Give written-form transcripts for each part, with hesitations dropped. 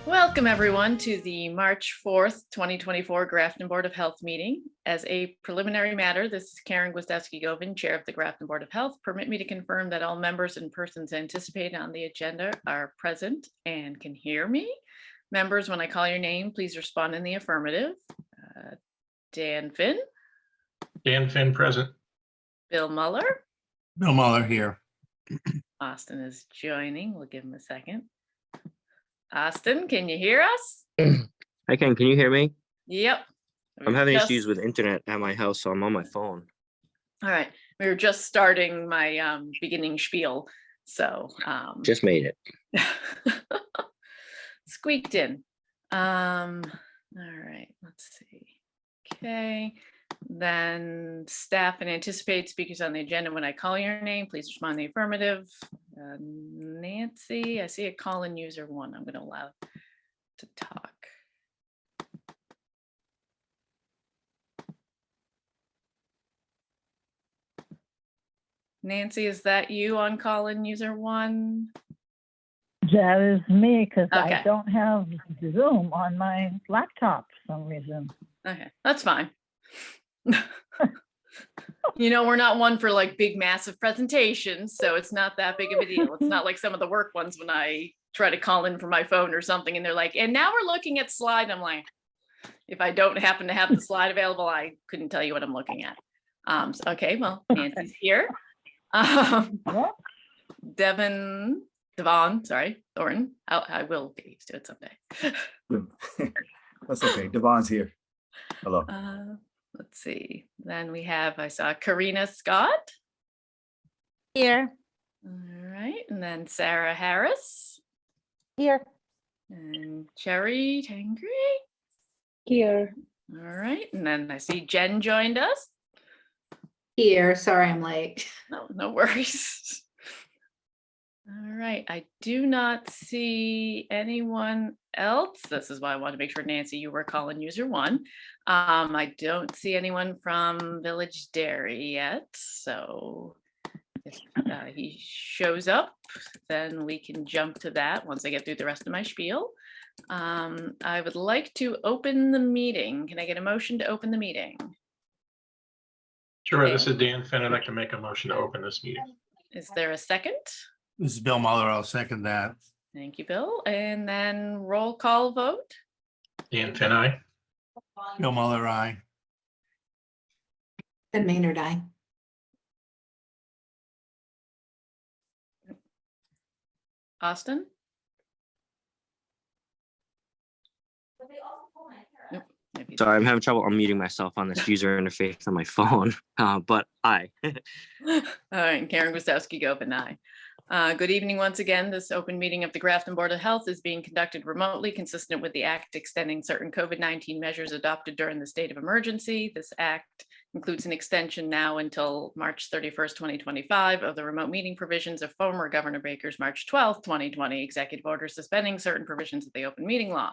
Welcome everyone to the March 4th, 2024 Grafton Board of Health meeting. As a preliminary matter, this is Karen Gwiazdowski-Govin, Chair of the Grafton Board of Health. Permit me to confirm that all members and persons anticipated on the agenda are present and can hear me. Members, when I call your name, please respond in the affirmative. Dan Finn. Dan Finn present. Bill Muller. Bill Muller here. Austin is joining. We'll give him a second. Austin, can you hear us? I can. Can you hear me? Yep. I'm having issues with internet at my house, so I'm on my phone. All right. We were just starting my beginning spiel, so Just made it. squeaked in. All right, let's see. Okay, then staff and anticipated speakers on the agenda. When I call your name, please respond in the affirmative. Nancy, I see a call-in user 1. I'm going to allow to talk. Nancy, is that you on call-in user 1? That is me, because Okay. I don't have Zoom on my laptop for some reason. Okay, that's fine. You know, we're not one for like big, massive presentations, so it's not that big of a deal. It's not like some of the work ones when I try to call in from my phone or something and they're like, and now we're looking at slide. I'm like, if I don't happen to have the slide available, I couldn't tell you what I'm looking at. So, okay, well, Nancy's here. What? Devon, sorry, Thornton. I will get used to it someday. That's okay. Devon's here. Hello. Let's see. Then we have, I saw Karina Scott. Here. All right. And then Sarah Harris. Here. And Cherry Tangri. Here. All right. And then I see Jen joined us. Here. Sorry, I'm late. No worries. All right. I do not see anyone else. This is why I want to make sure, Nancy, you were calling user 1. I don't see anyone from Village Dairy yet. So if he shows up, then we can jump to that once I get through the rest of my spiel. I would like to open the meeting. Can I get a motion to open the meeting? Sure, Okay. this is Dan Finn. I'd like to make a motion to open this meeting. Is there a second? This is Bill Muller. I'll second that. Thank you, Bill. And then roll call vote. Dan Finn, aye. Bill Muller, aye. And Maynard, I. Austin? Nope, maybe- Sorry, I'm having trouble unmuting myself on this user interface on my phone. But aye. All right, Karen Gwiazdowski-Govin, aye. Good evening once again. This open meeting of the Grafton Board of Health is being conducted remotely, consistent with the act extending certain COVID-19 measures adopted during the state of emergency. This act includes an extension now until March 31st, 2025 of the remote meeting provisions of former Governor Baker's March 12th, 2020 executive order suspending certain provisions of the open meeting law.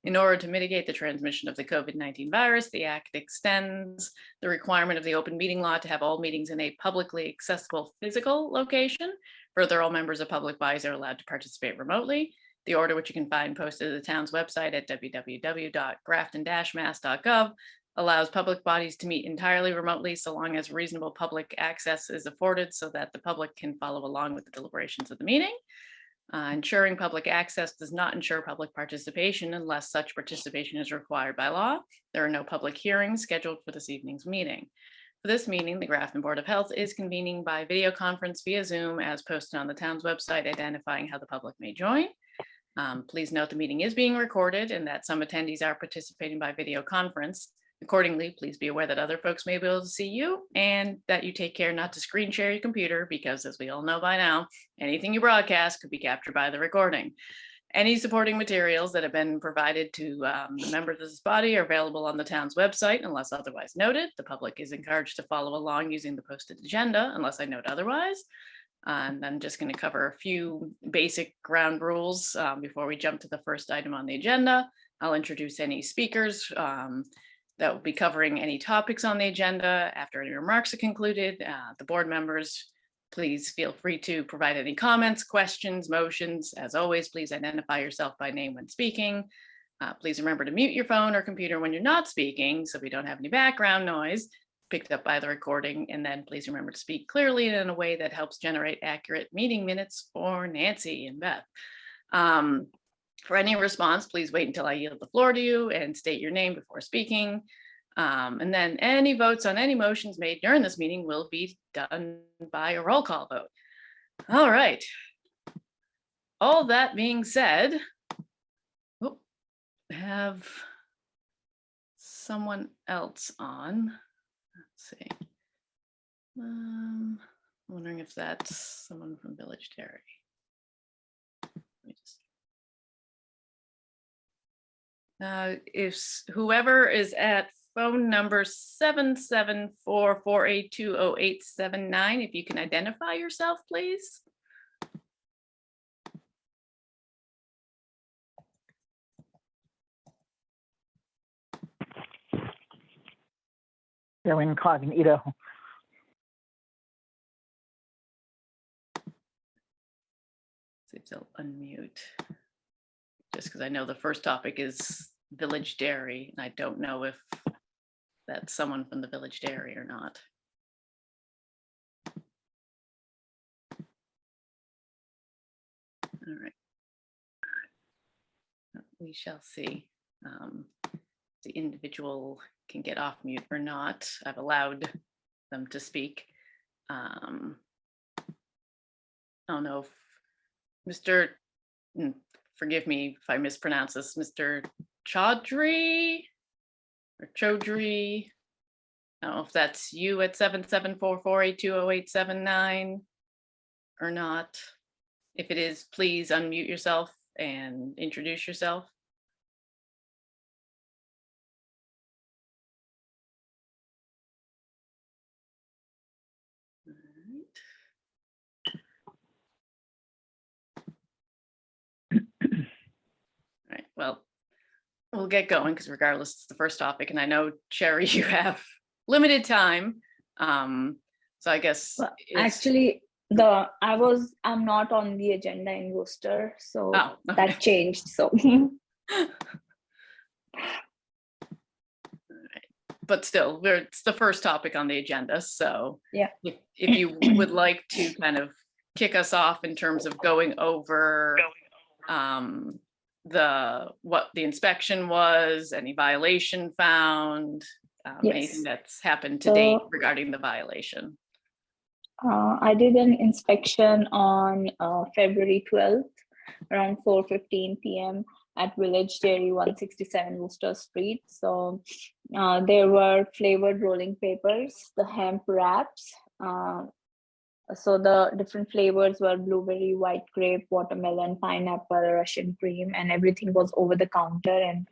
In order to mitigate the transmission of the COVID-19 virus, the act extends the requirement of the open meeting law to have all meetings in a publicly accessible physical location. Further, all members of public bodies are allowed to participate remotely. The order, which you can find posted at the town's website at www.grafton-mass.gov, allows public bodies to meet entirely remotely so long as reasonable public access is afforded so that the public can follow along with the deliberations of the meeting. Ensuring public access does not ensure public participation unless such participation is required by law. There are no public hearings scheduled for this evening's meeting. For this meeting, the Grafton Board of Health is convening by video conference via Zoom as posted on the town's website, identifying how the public may join. Please note the meeting is being recorded and that some attendees are participating by video conference. Accordingly, please be aware that other folks may be able to see you and that you take care not to screen share your computer because, as we all know by now, anything you broadcast could be captured by the recording. Any supporting materials that have been provided to the members of this body are available on the town's website unless otherwise noted. The public is encouraged to follow along using the posted agenda unless I note otherwise. And I'm just going to cover a few basic ground rules before we jump to the first item on the agenda. I'll introduce any speakers that will be covering any topics on the agenda. After any remarks are concluded, the board members Please feel free to provide any comments, questions, motions. As always, please identify yourself by name when speaking. Please remember to mute your phone or computer when you're not speaking so we don't have any background noise picked up by the recording. And then please remember to speak clearly and in a way that helps generate accurate meeting minutes for Nancy and Beth. For any response, please wait until I yield the floor to you and state your name before speaking. And then any votes on any motions made during this meeting will be done by a roll call vote. All right. All that being said, have someone else on. Let's see. Wondering if that's someone from Village Dairy. Let me just. If whoever is at phone number 774-482-0879, if you can identify yourself, please. They're incognito. See if they'll unmute. Just because I know the first topic is Village Dairy, and I don't know if that's someone from the Village Dairy or not. All right. We shall see. The individual can get off mute or not. I've allowed them to speak. I don't know if Mr. Forgive me if I mispronounce this, Mr. Chaudhry or Chaudhry. I don't know if that's you at 774-482-0879 or not. If it is, please unmute yourself and introduce yourself. All right, well, we'll get going because regardless, it's the first topic, and I know, Sherry, you have limited time. So I guess Well, it's- actually, I'm not on the agenda in Worcester, so Oh, okay. that changed. So But still, it's the first topic on the agenda. So Yeah. if you would like to kind of kick us off in terms of going over what the inspection was, any violation found, anything Yes. that's happened to date So- regarding the violation. I did an inspection on February 12th around 4:15 p.m. at Village Dairy 167 Worcester Street. So there were flavored rolling papers, the hemp wraps. So the different flavors were blueberry, white grape, watermelon, pineapple, Russian cream, and everything was over the counter. And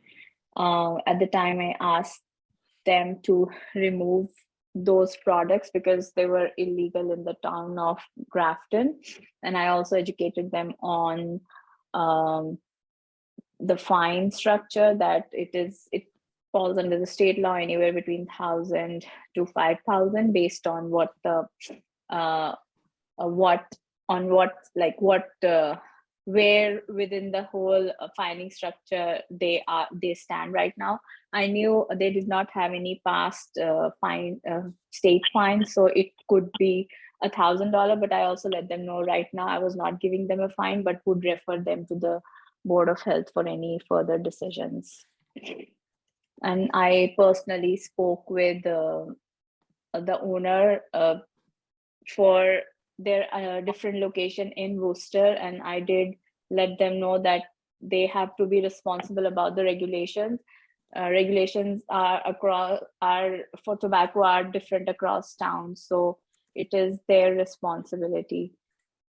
at the time I asked them to remove those products because they were illegal in the town of Grafton. And I also educated them on the fine structure, that it falls under the state law anywhere between 1,000 to 5,000 based on where within the whole fining structure they stand right now. I knew they did not have any past state fines, so it could be $1,000, but I also let them know right now I was not giving them a fine, but would refer them to the Board of Health for any further decisions. And I personally spoke with the owner for their different location in Worcester, and I did let them know that they have to be responsible about the regulations. Regulations for tobacco are different across town, so it is their responsibility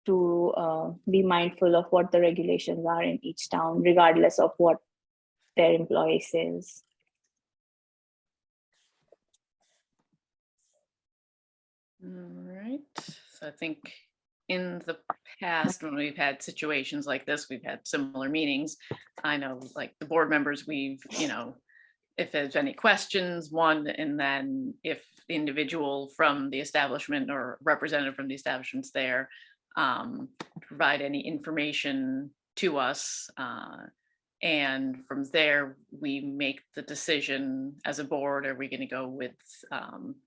to be mindful of what the regulations are in each town, regardless of what their employee says. All right, so I think in the past, when we've had situations like this, we've had similar meetings. I know, like the board members, we've, if there's any questions, and then if the individual from the establishment or representative from the establishments there provide any information to us. And from there, we make the decision as a board, are we going to go with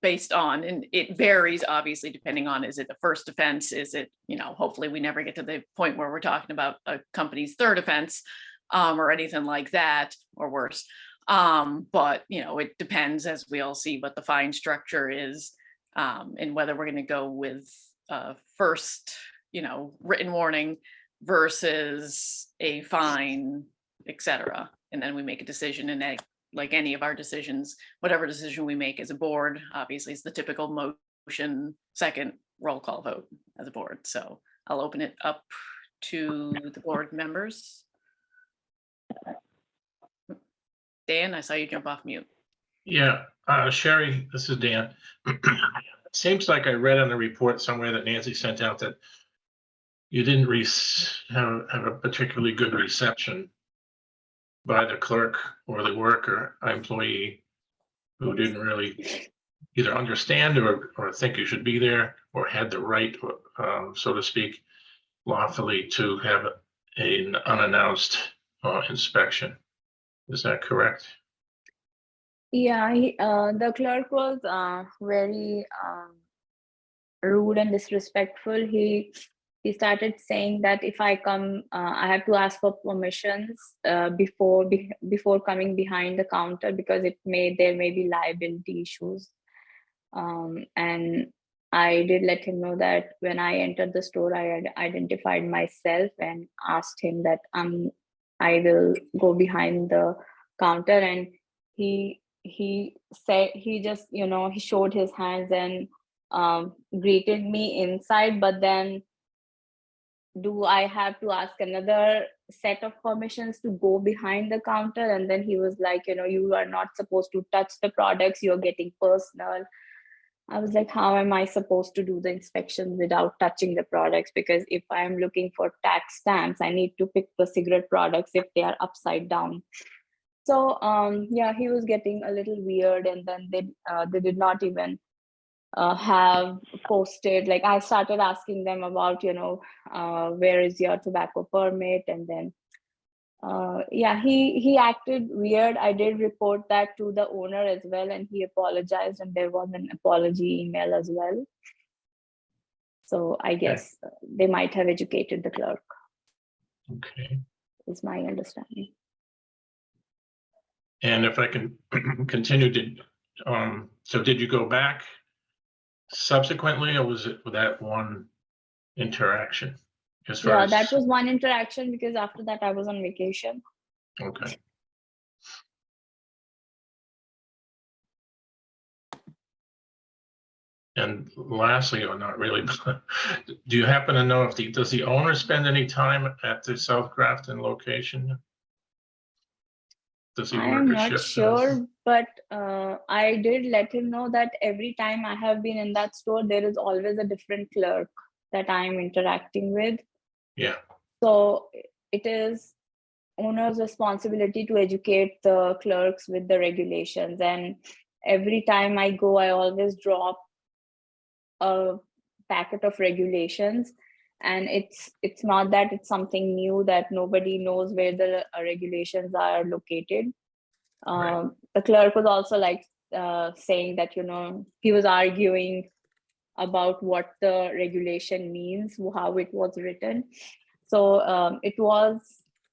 based on, and it varies obviously depending on, is it the first offense? Is it, hopefully we never get to the point where we're talking about a company's third offense or anything like that or worse. But, it depends, as we all see, what the fine structure is and whether we're going to go with first, written warning versus a fine, etc. And then we make a decision, and like any of our decisions, whatever decision we make as a board, obviously it's the typical motion, second roll call vote as a board. So I'll open it up to the board members. Dan, I saw you jump off mute. Yeah, Sherry, this is Dan. Seems like I read on the report somewhere that Nancy sent out that you didn't have a particularly good reception by the clerk or the worker employee who didn't really either understand or think you should be there or had the right, so to speak, lawfully to have an unannounced inspection. Is that correct? Yeah, the clerk was very rude and disrespectful. He started saying that if I come, I have to ask for permissions before coming behind the counter, because there may be liability issues. And I did let him know that when I entered the store, I had identified myself and asked him that I will go behind the counter, and he said, he just, he showed his hands and greeted me inside, but then do I have to ask another set of permissions to go behind the counter? And then he was like, you are not supposed to touch the products, you're getting personal. I was like, how am I supposed to do the inspection without touching the products? Because if I'm looking for tax stamps, I need to pick the cigarette products if they are upside down. So yeah, he was getting a little weird, and then they did not even have posted, like I started asking them about, where is your tobacco permit? And then yeah, he acted weird. I did report that to the owner as well, and he apologized, and there was an apology email as well. So I guess they might have educated the clerk. Okay. Is my understanding. And if I can continue so did you go back subsequently, or was it with that one interaction? Yeah, that was one interaction, because after that I was on vacation. Okay. And lastly, or not really, but do you happen to know does the owner spend any time at the South Grafton location? Does he I work am a not shift? sure, but I did let him know that every time I have been in that store, there is always a different clerk that I am interacting with. Yeah. So it is owner's responsibility to educate the clerks with the regulations. And every time I go, I always drop a packet of regulations. And it's not that it's something new that nobody knows where the regulations are located. Right. The clerk was also like saying that, he was arguing about what the regulation means, how it was written. So it was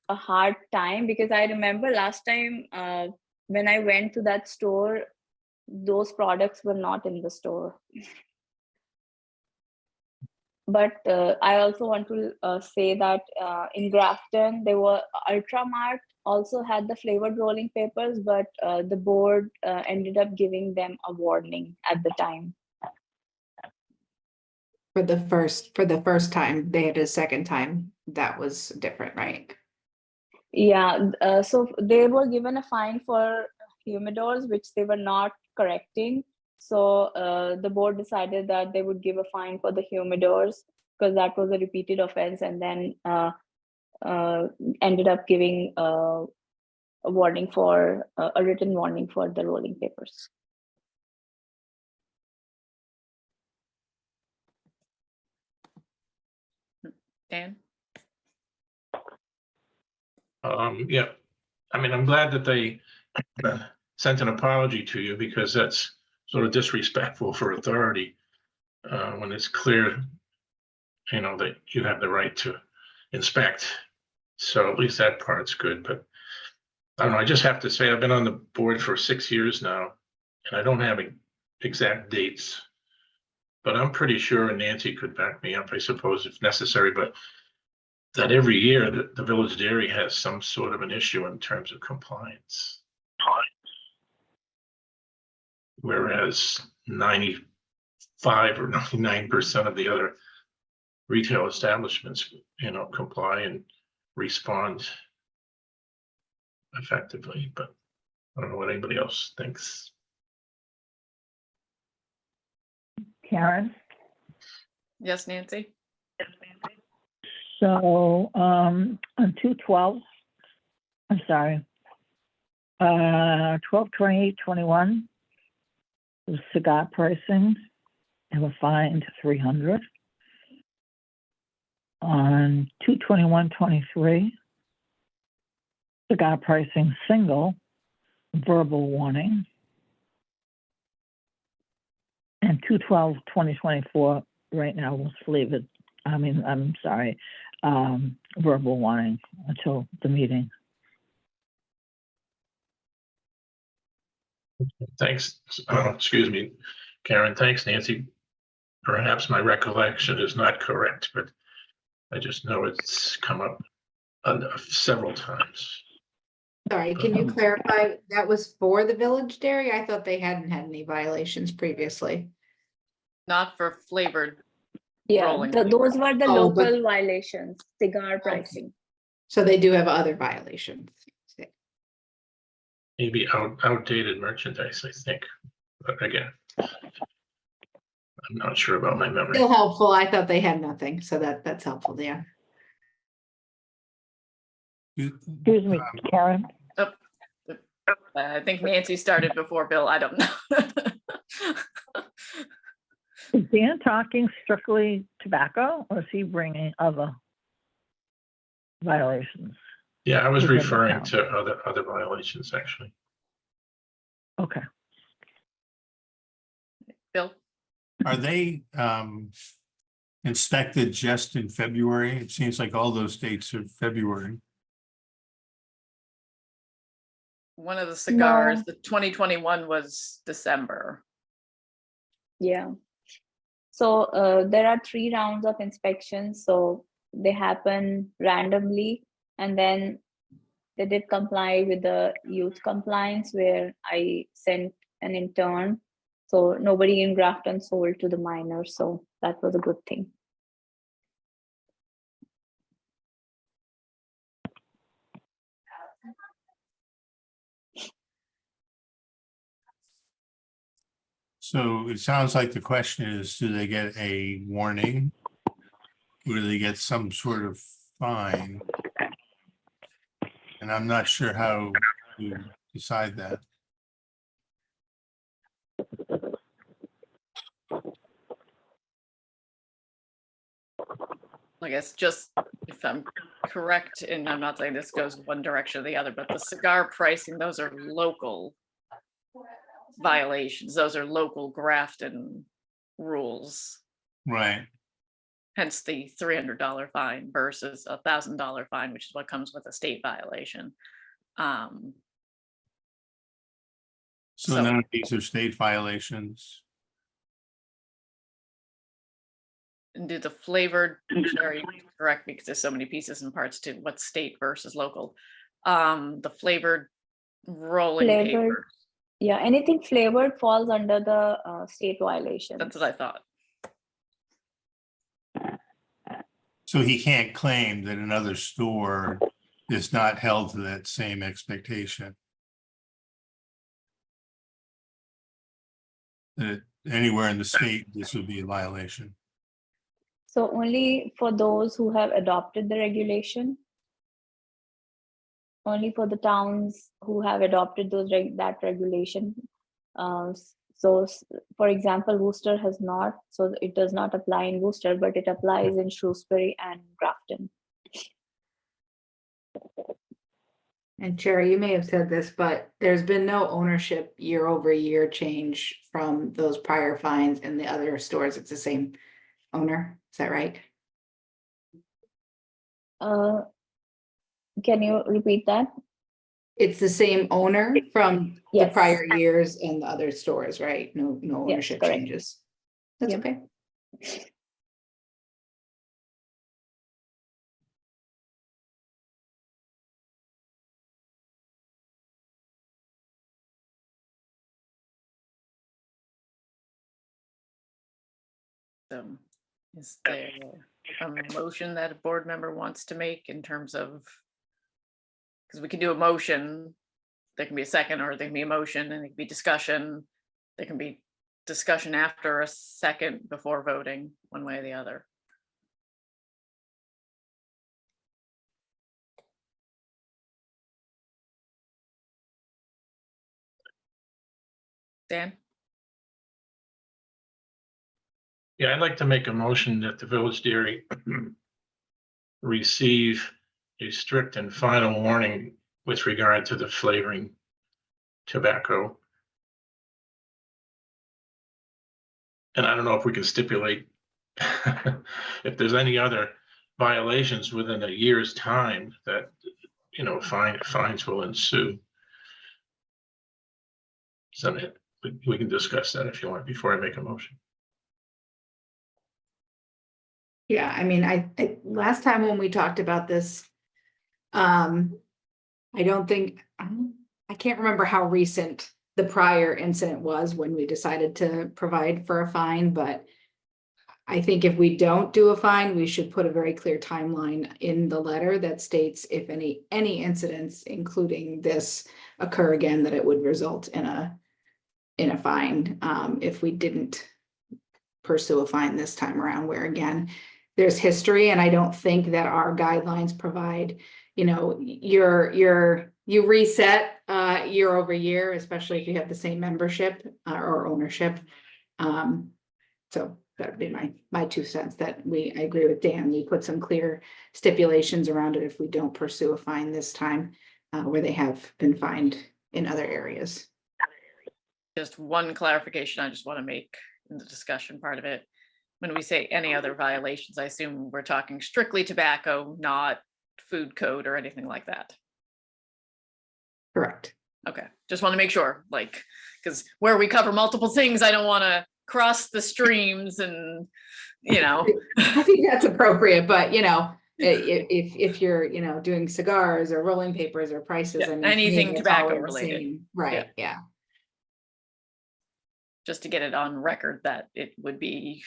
a hard time, because I remember last time when I went to that store, those products were not in the store. But I also want to say that in Grafton, Ultramart also had the flavored rolling papers, but the board ended up giving them a warning at the time. For the first time, they had a second time. That was different, right? Yeah, so they were given a fine for humidors, which they were not correcting. So the board decided that they would give a fine for the humidors, because that was a repeated offense, and then ended up giving a warning for a written warning for the rolling papers. Dan? Yeah, I mean, I'm glad that they sent an apology to you because that's sort of disrespectful for authority. When it's clear, you know, that you have the right to inspect. So at least that part's good, but I don't know, I just have to say, I've been on the board for 6 years now, and I don't have exact dates. But I'm pretty sure, and Nancy could back me up, I suppose, if necessary, but that every year the Village Dairy has some sort of an issue in terms of compliance. Whereas 95 or 99% of the other retail establishments, you know, comply and respond effectively, but I don't know what anybody else thinks. Karen? Yes, Nancy? So, on 2/12, I'm sorry. 12/28/21, the cigar pricing, they were fined $300. On 2/21/23, cigar pricing single, verbal warning. And 2/12/2024, right now was flavored, I'm sorry, verbal warning until the meeting. Thanks, excuse me, Karen, thanks, Nancy. Perhaps my recollection is not correct, but I just know it's come up several times. Sorry, can you clarify, that was for the Village Dairy? I thought they hadn't had any violations previously. Not for flavored. Yeah, Rolling those were the Oh, but- local violations, cigar pricing. So they do have other violations. Maybe outdated merchandise, I think, but again, I'm not sure about my memory. Still helpful. I thought they had nothing, so that's helpful, yeah. Excuse me, Karen? I think Nancy started before Bill. I don't know. Is Dan talking strictly tobacco, or is he bringing other violations? Yeah, I was Within the referring town. to other violations, actually. Okay. Bill? Are they inspected just in February? It seems like all those dates are February. One of the cigars, No. the 2021 was December. Yeah. So there are 3 rounds of inspections, so they happen randomly, and then they did comply with the youth compliance where I sent an intern. So nobody in Grafton sold to the minors, so that was a good thing. So it sounds like the question is, do they get a warning? Or do they get some sort of fine? And I'm not sure how to decide that. I guess just if I'm correct, and I'm not saying this goes one direction or the other, but the cigar pricing, those are local violations. Those are local Grafton rules. Right. Hence the $300 fine versus a $1,000 fine, which is what comes with a state violation. So So- none of these are state violations. And do the flavored, Sherry, correct me because there's so many pieces and parts to what's state versus local. The flavored rolling Flavored. paper, Yeah, anything flavored falls under the state violations. that's what I thought. So he can't claim that another store is not held to that same expectation. That anywhere in the state, this would be a violation. So only for those who have adopted the regulation. Only for the towns who have adopted that regulation. So, for example, Worcester has not, so it does not apply in Worcester, but it applies in Shrewsbury and Grafton. And Sherry, you may have said this, but there's been no ownership year over year change from those prior fines in the other stores. It's the same owner. Is that right? Can you repeat that? It's the same owner from the Yes. prior years and the other stores, right? No Yes, ownership correct. changes. That's Yep. okay. So is there a motion that a board member wants to make in terms of, because we can do a motion, there can be a second, or there can be a motion, and it can be discussion. There can be discussion after a second before voting, one way or the other. Dan? Yeah, I'd like to make a motion that the Village Dairy receive a strict and final warning with regard to the flavoring tobacco. And I don't know if we can stipulate if there's any other violations within a year's time that, you know, fines will ensue. So we can discuss that if you want before I make a motion. Yeah, I mean, I last time when we talked about this, I don't think, I can't remember how recent the prior incident was when we decided to provide for a fine, but I think if we don't do a fine, we should put a very clear timeline in the letter that states if any incidents, including this, occur again, that it would result in a fine, if we didn't pursue a fine this time around, where again, there's history, and I don't think that our guidelines provide, you know, you reset year over year, especially if you have the same membership or ownership. So that'd be my 2 cents, that I agree with Dan. We put some clear stipulations around it if we don't pursue a fine this time, where they have been fined in other areas. Just one clarification I just want to make in the discussion part of it. When we say any other violations, I assume we're talking strictly tobacco, not food code or anything like that. Correct. Okay, just want to make sure, like, because where we cover multiple things, I don't want to cross the streams and, you know. I think that's appropriate, but you know, if you're, you know, doing cigars or rolling papers or prices, Yeah, I mean, anything it's all tobacco in the related. same- Right, yeah. Just to get it on record that it would be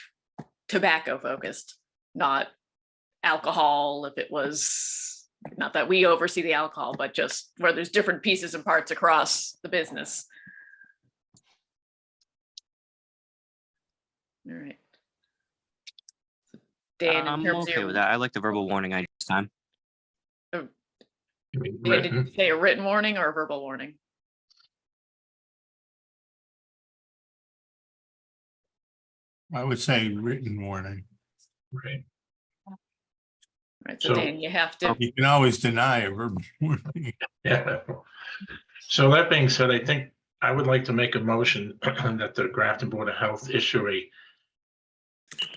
tobacco focused, not alcohol. If it was, not that we oversee the alcohol, but just where there's different pieces and parts across the business. All right. Dan, in I'm terms of okay with that. I like the verbal warning idea this time. I mean, Dan, did you written. say a written warning or a verbal warning? I would say written warning. Right. Right, so So- Dan, you have to, You can always deny a verbal warning. Yeah. So that being said, I think I would like to make a motion that the Grafton Board of Health issue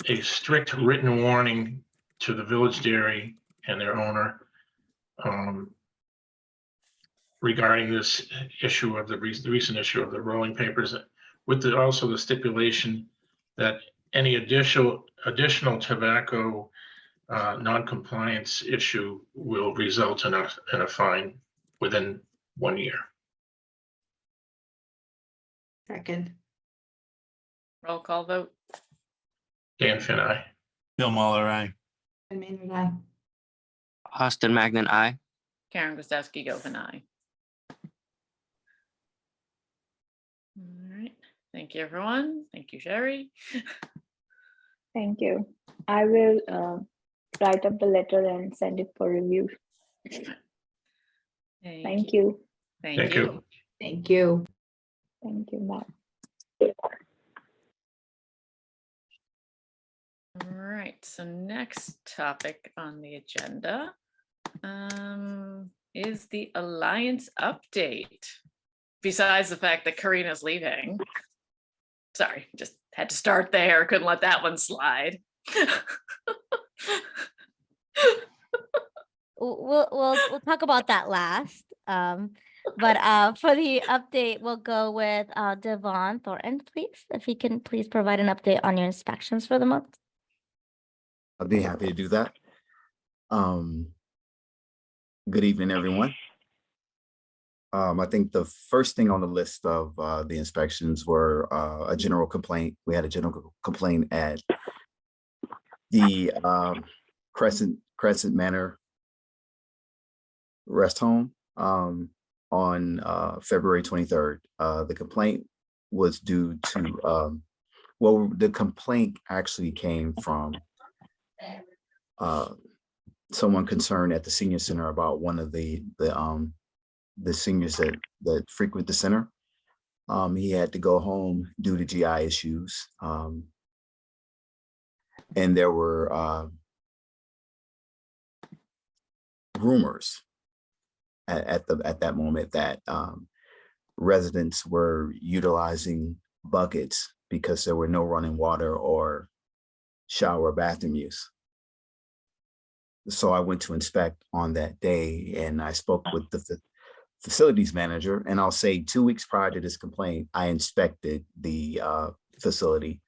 a strict written warning to the Village Dairy and their owner regarding this issue of the recent issue of the rolling papers, with also the stipulation that any additional tobacco non-compliance issue will result in a fine within 1 year. Second. roll call vote. Dan Finn, aye. Bill Muller, aye. And Maynard, aye. Austin Magnan, aye. Karen Gostowski, Govan, aye. All right, thank you, everyone. Thank you, Sherry. Thank you. I will write up the letter and send it for review. Thank you. Thank you. Thank you. Thank you. Bye. All right, so next topic on the agenda is the Alliance update. Besides the fact that Karina's leaving. Sorry, just had to start there. Couldn't let that one slide. We'll talk about that last. But for the update, we'll go with Devon Thornton, please. If you can please provide an update on your inspections for the month. I'd be happy to do that. Good evening, everyone. I think the first thing on the list of the inspections were a general complaint. We had a general complaint at the Crescent Manor Rest Home on February 23rd. The complaint was due to, well, the complaint actually came from someone concerned at the senior center about one of the seniors that frequent the center. He had to go home due to GI issues. And there were rumors at that moment that residents were utilizing buckets because there were no running water or shower bathroom use. So I went to inspect on that day, and I spoke with the facilities manager, and I'll say 2 weeks prior to this complaint, I inspected the facility.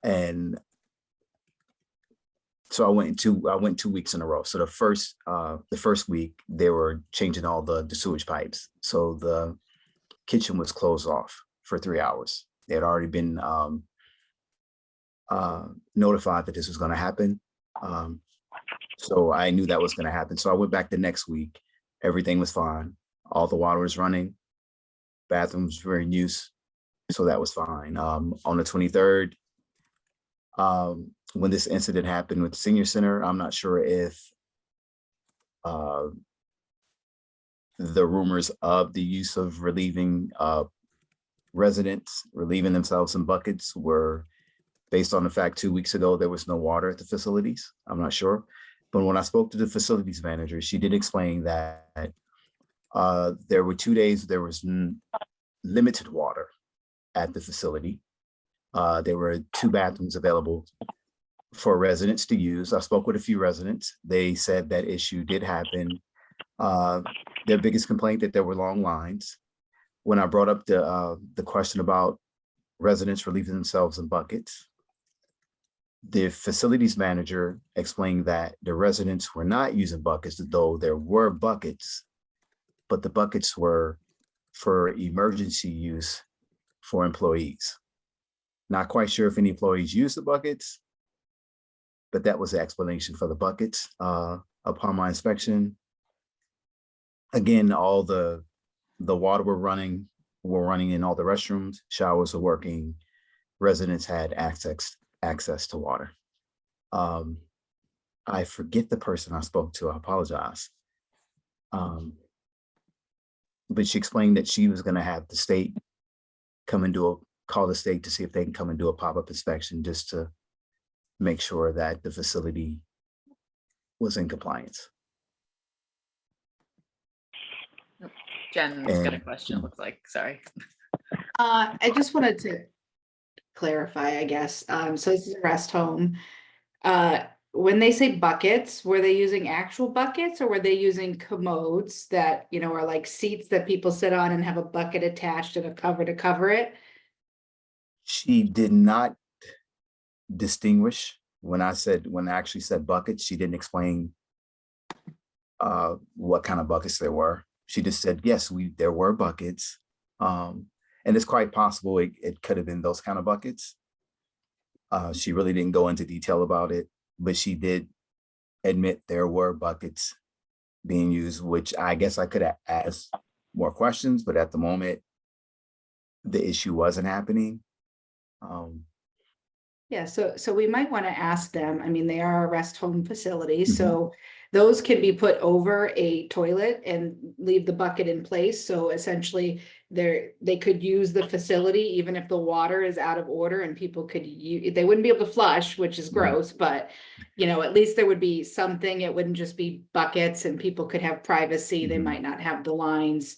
And so I went 2 weeks in a row. So the first week they were changing all the sewage pipes. So the kitchen was closed off for 3 hours. They had already been notified that this was going to happen. So I knew that was going to happen. So I went back the next week. Everything was fine. All the water was running. Bathrooms were in use. So that was fine. On the 23rd, when this incident happened with the senior center, I'm not sure if the rumors of the use of relieving residents, relieving themselves in buckets were based on the fact 2 weeks ago, there was no water at the facilities. I'm not sure. But when I spoke to the facilities manager, she did explain that there were 2 days there was limited water at the facility. There were 2 bathrooms available for residents to use. I spoke with a few residents. They said that issue did happen. Their biggest complaint that there were long lines. When I brought up the question about residents relieving themselves in buckets, the facilities manager explained that the residents were not using buckets, though there were buckets, but the buckets were for emergency use for employees. Not quite sure if any employees use the buckets, but that was the explanation for the buckets. Upon my inspection, again, all the water were running in all the restrooms, showers were working, residents had access to water. I forget the person I spoke to, I apologize. But she explained that she was gonna have the state come and call the state to see if they can come and do a pop-up inspection just to make sure that the facility was in compliance. Jen's got a And- question, it looks like, sorry. I just wanted to clarify, I guess. So this is a rest home. When they say buckets, were they using actual buckets or were they using commodes that, are like seats that people sit on and have a bucket attached and a cover to cover it? She did not distinguish when I actually said buckets. She didn't explain what kind of buckets there were. She just said, yes, there were buckets. And it's quite possible it could have been those kind of buckets. She really didn't go into detail about it, but she did admit there were buckets being used, which I guess I could have asked more questions, but at the moment, the issue wasn't happening. Yeah, so we might want to ask them. I mean, they are a rest home facility, Mhm. so those can be put over a toilet and leave the bucket in place. So essentially, they could use the facility even if the water is out of order and people could they wouldn't be able to flush, which is gross, but you know, at least there would be something. It wouldn't just be buckets and people could have privacy. They Mhm. might not have the lines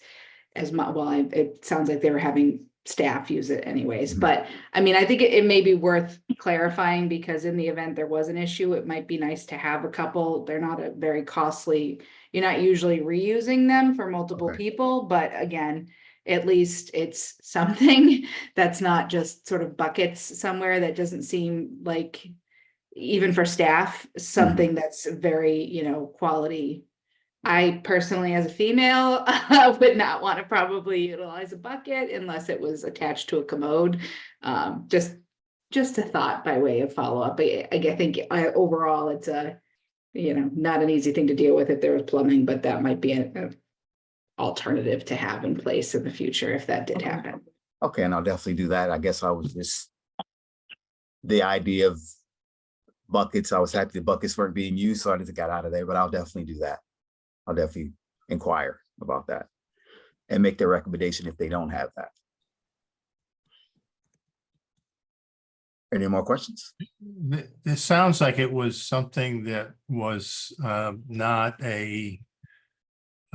as much. Well, it sounds like they were having staff use it anyways, Mhm. but I mean, I think it may be worth clarifying because in the event there was an issue, it might be nice to have a couple. They're not a very costly, you're not usually reusing them for multiple Okay. people, but again, at least it's something that's not just sort of buckets somewhere. That doesn't seem like, even for staff, something that's very, you know, quality. I personally, as a female, would not want to probably utilize a bucket unless it was attached to a commode. Just a thought by way of follow-up. I think overall it's a, you know, not an easy thing to deal with if there was plumbing, but that might be an alternative to have in place in the future if that did Okay. happen. Okay, and I'll definitely do that. I guess I was just, the idea of buckets, I was happy the buckets weren't being used, so I just got out of there, but I'll definitely do that. I'll definitely inquire about that and make their recommendation if they don't have that. Any more questions? This sounds like it was something that was not a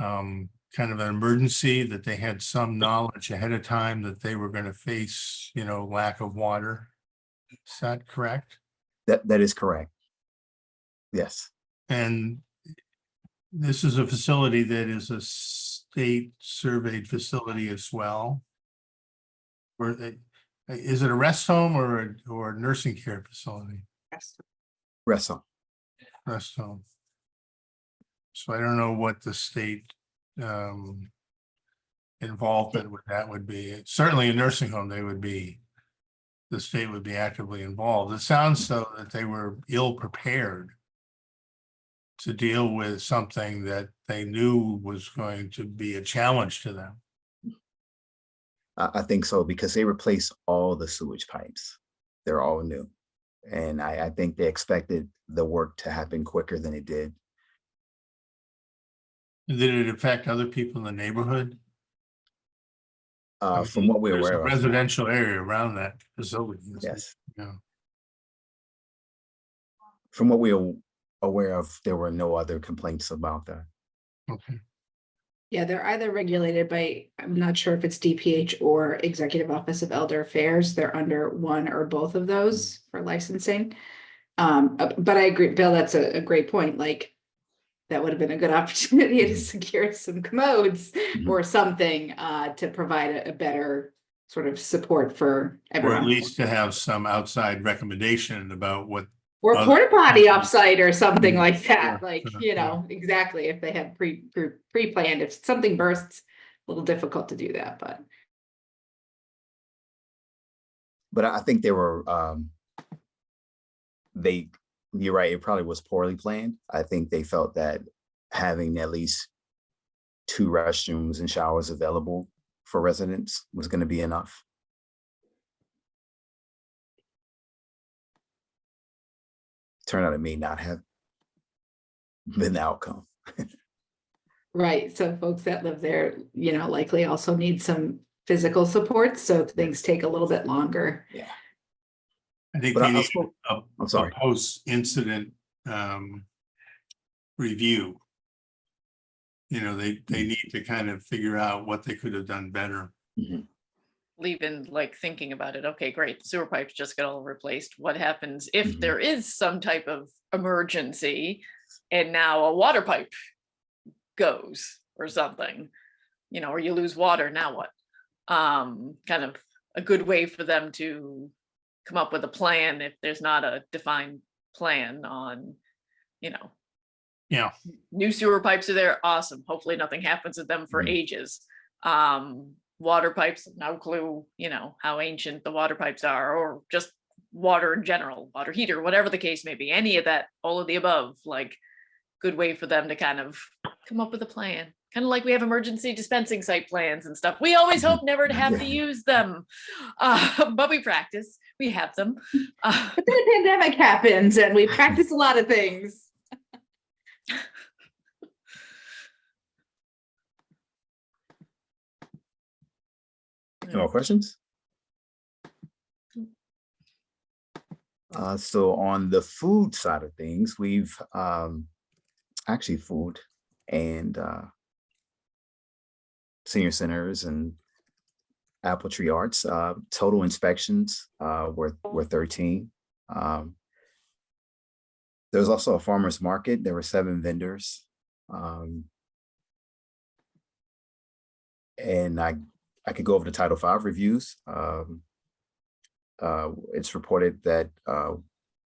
kind of an emergency, that they had some knowledge ahead of time that they were going to face, you know, lack of water. Is that correct? That is correct. Yes, And this is a facility that is a state surveyed facility as well. Where is it a rest home or a nursing care facility? rest home. Rest home. So I don't know what the state involvement with that would be. Certainly a nursing home, the state would be actively involved. It sounds though that they were ill prepared to deal with something that they knew was going to be a challenge to them. I think so, because they replaced all the sewage pipes. They're all new. And I think they expected the work to happen quicker than it did. Did it affect other people in the neighborhood? I From mean, what we're there's a aware of, residential area around that facility. isn't there? yes. Yeah. From what we're aware of, there were no other complaints about that. Okay. Yeah, they're either regulated by, I'm not sure if it's DPH or Executive Office of Elder Affairs. They're under one or both of those for licensing. But I agree, Bill, that's a great point. Like, that would have been a good opportunity to secure some commodes or something to provide a better sort of support for Or everyone. at least to have some outside recommendation about what. Or other porta potty people- offsite or something like that, Sure, like, sure, you know, exactly, if they had pre-planned, if something bursts, a little difficult to do that, but. But I think they were, you're right, it probably was poorly planned. I think they felt that having at least 2 restrooms and showers available for residents was going to be enough. Turned out it may not have been the outcome. Right, so folks that live there, you know, likely also need some physical support, so things take a little bit longer. Yeah. I think But they I need spoke- a I'm sorry. post-incident review. You know, they need to kind of figure out what they could have done better. Even like thinking about it, okay, great, the sewer pipes just got all replaced. What happens if Mhm. there is some type of emergency and now a water pipe goes or something, you know, or you lose water, now what? Kind of a good way for them to come up with a plan if there's not a defined plan on, you know. Yeah. New sewer pipes are there, awesome. Hopefully nothing happens with them for Mhm. ages. Water pipes, no clue, you know, how ancient the water pipes are, or just water in general, water heater, whatever the case may be, any of that, all of the above, like, good way for them to kind of come up with a plan. Kind of like we have emergency dispensing site plans and stuff. We always hope never to have to use them. But we practice, we have them. But then a pandemic happens and we practice a lot of things. Any more questions? So on the food side of things, we've actually food and senior centers and Apple Tree Arts, total inspections were 13. There was also a farmer's market. There were 7 vendors. And I could go over the Title V reviews. It's reported that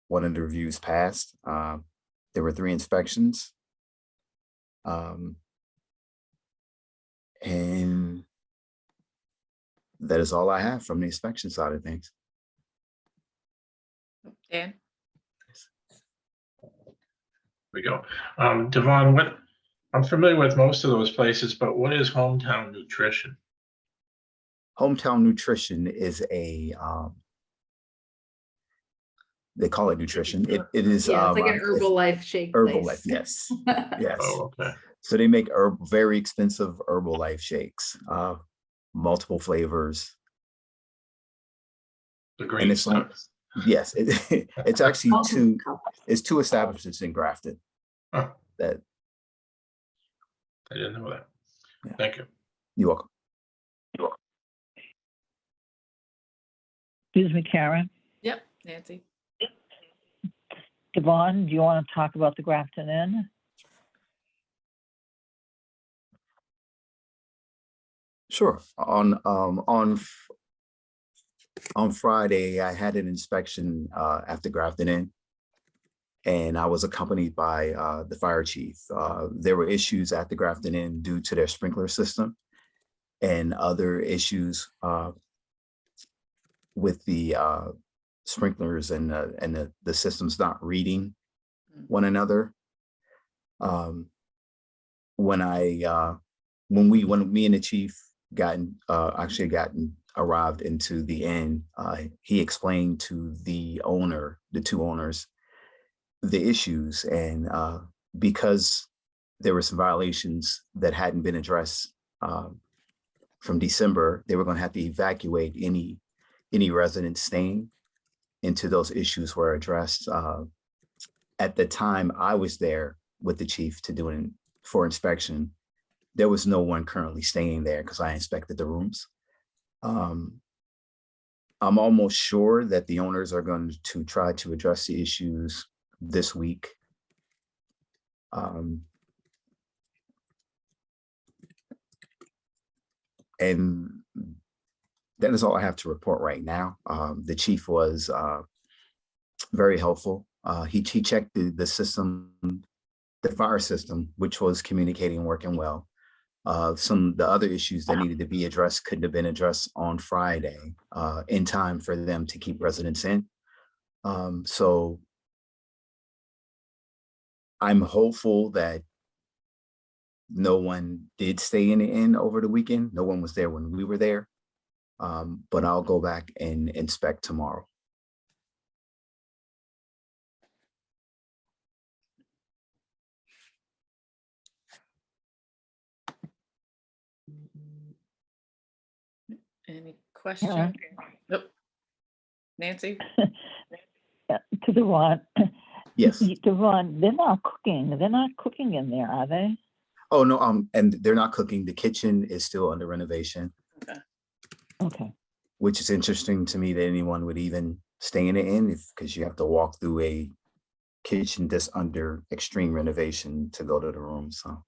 one of the reviews passed. There were 3 inspections. And that is all I have from the inspection side of things. Dan? We go. Devon, I'm familiar with most of those places, but what is Hometown Nutrition? Hometown Nutrition is a, they call it nutrition. It is. Yeah, it's like an Herbalife shake Herbalife, place. yes, yes. Oh, okay. So they make very expensive Herbalife shakes, multiple flavors. The And green it's on, stuff. yes, it's actually it's 2 establishments in Grafton. Huh. That I didn't know that. Yeah. Thank you. you're welcome. Excuse me, Karen. Yep, Nancy. Devon, do you want to talk about the Grafton Inn? Sure. On Friday, I had an inspection after Grafton Inn, and I was accompanied by the fire chief. There were issues at the Grafton Inn due to their sprinkler system and other issues with the sprinklers and the systems not reading one another. When me and the chief arrived into the inn, he explained to the 2 owners, the issues, and because there were some violations that hadn't been addressed from December, they were going to have to evacuate any residents staying until those issues were addressed. At the time I was there with the chief for inspection, there was no one currently staying there because I inspected the rooms. I'm almost sure that the owners are going to try to address the issues this week. And that is all I have to report right now. The chief was very helpful. He checked the system, the fire system, which was communicating and working well. Some of the other issues that needed to be addressed couldn't have been addressed on Friday in time for them to keep residents in. So I'm hopeful that no one did stay in the inn over the weekend. No one was there when we were there. But I'll go back and inspect tomorrow. Any questions? Karen? Nope. Nancy? To Devon. Yes. Devon, they're not cooking. They're not cooking in there, are they? Oh, no, and they're not cooking. The kitchen is still under renovation. Okay. Which is interesting to me that anyone would even stay in the inn because you have to walk through a kitchen that's under extreme renovation to go to the room. So,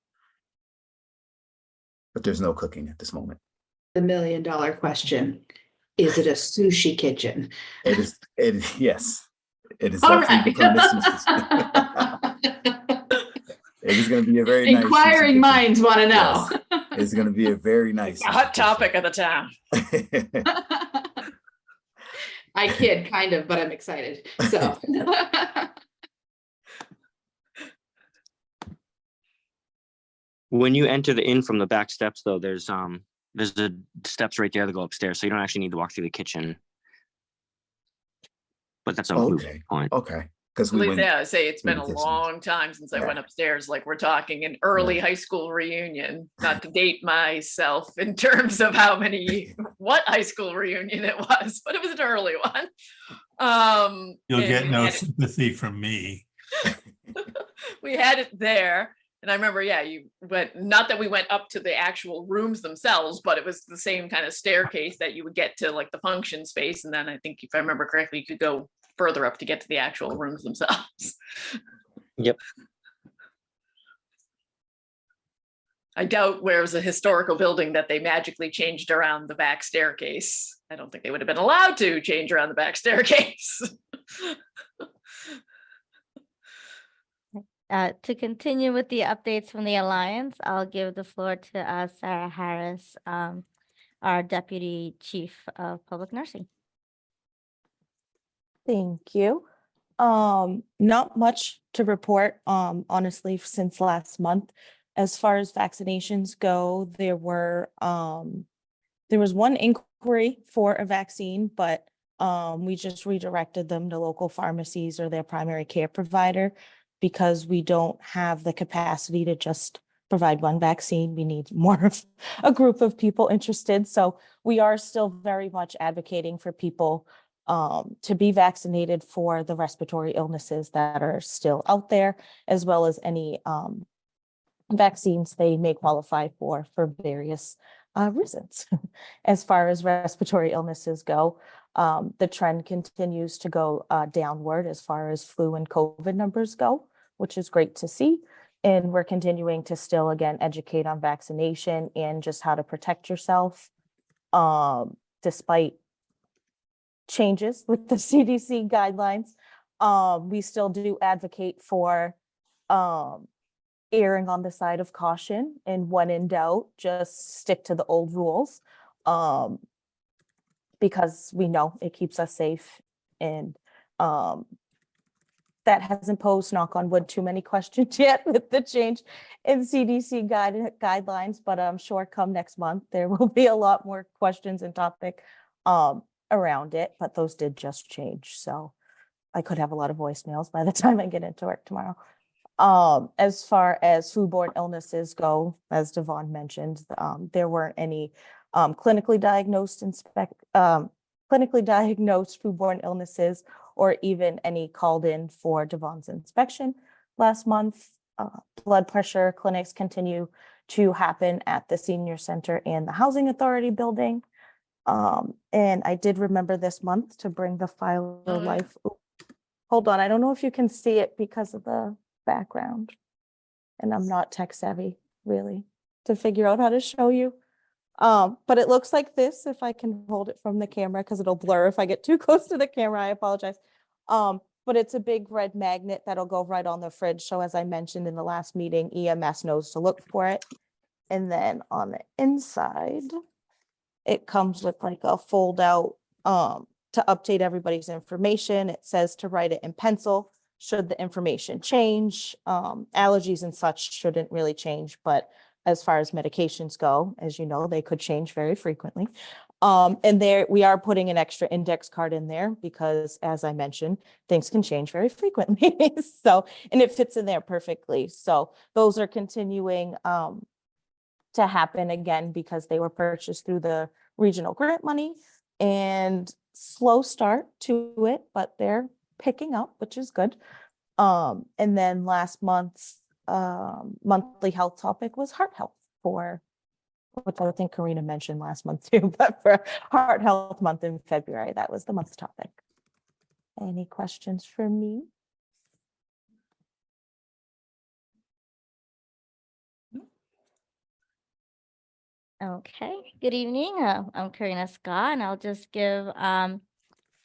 but there's no cooking at this moment. The $1 million question, is it a sushi kitchen? It is. Yes, it is. All Definitely right. become this. It is going to be a very nice. Inquiring minds want to know. Yes. It's going to be a very nice. A hot topic of the town. I kid, kind of, but I'm excited. So. When you enter the inn from the back steps, though, there's the steps right there that go upstairs, so you don't actually need to walk through the kitchen. But that's a moot Okay. point. Okay. Because we went, Yeah, I say it's been a vacations. long time since I Yeah. went upstairs, like we're talking an early high school reunion, not to date myself in terms of how many, what high school reunion it was, but it was an early one. You'll and get we no had it- sympathy from me. we had it there. And I remember, yeah, you went, not that we went up to the actual rooms themselves, but it was the same kind of staircase that you would get to like the function space. And then I think if I remember correctly, you could go further up to get to the actual rooms themselves. Yep. I doubt where it was a historical building that they magically changed around the back staircase. I don't think they would have been allowed to change around the back staircase. To continue with the updates from the Alliance, I'll give the floor to Sarah Harris, our Deputy Chief of Public Nursing. Thank you. Not much to report, honestly, since last month. As far as vaccinations go, there was one inquiry for a vaccine, but we just redirected them to local pharmacies or their primary care provider because we don't have the capacity to just provide one vaccine. We need more of a group of people interested. So we are still very much advocating for people to be vaccinated for the respiratory illnesses that are still out there, as well as any vaccines they may qualify for various reasons. As far as respiratory illnesses go, the trend continues to go downward as far as flu and COVID numbers go, which is great to see. And we're continuing to still, again, educate on vaccination and just how to protect yourself, despite changes with the CDC guidelines. We still do advocate for erring on the side of caution, and when in doubt, just stick to the old rules, because we know it keeps us safe, and that hasn't posed, knock on wood, too many questions yet with the change in CDC guidelines, but I'm sure come next month, there will be a lot more questions and topic around it, but those did just change. So I could have a lot of voicemails by the time I get into work tomorrow. As far as foodborne illnesses go, as Devon mentioned, there weren't any clinically diagnosed foodborne illnesses or even any called in for Devon's inspection last month. Blood pressure clinics continue to happen at the senior center and the housing authority building. And I did remember this month to bring the File of Life. Hold on, I don't know if you can see it because of the background. And I'm not tech savvy, really, to figure out how to show you. But it looks like this, if I can hold it from the camera, because it'll blur if I get too close to the camera, I apologize. But it's a big red magnet that'll go right on the fridge. So as I mentioned in the last meeting, EMS knows to look for it. And then on the inside, it comes with like a fold out to update everybody's information. It says to write it in pencil should the information change. Allergies and such shouldn't really change, but as far as medications go, as you know, they could change very frequently. And there we are putting an extra index card in there because, as I mentioned, things can change very frequently. So, and it fits in there perfectly. So those are continuing to happen again because they were purchased through the regional grant money, and slow start to it, but they're picking up, which is good. And then last month's monthly health topic was heart health, for which I think Karina mentioned last month too, but for Heart Health Month in February, that was the month's topic. Any questions for me? Okay, good evening. I'm Karina Scott, and I'll just give an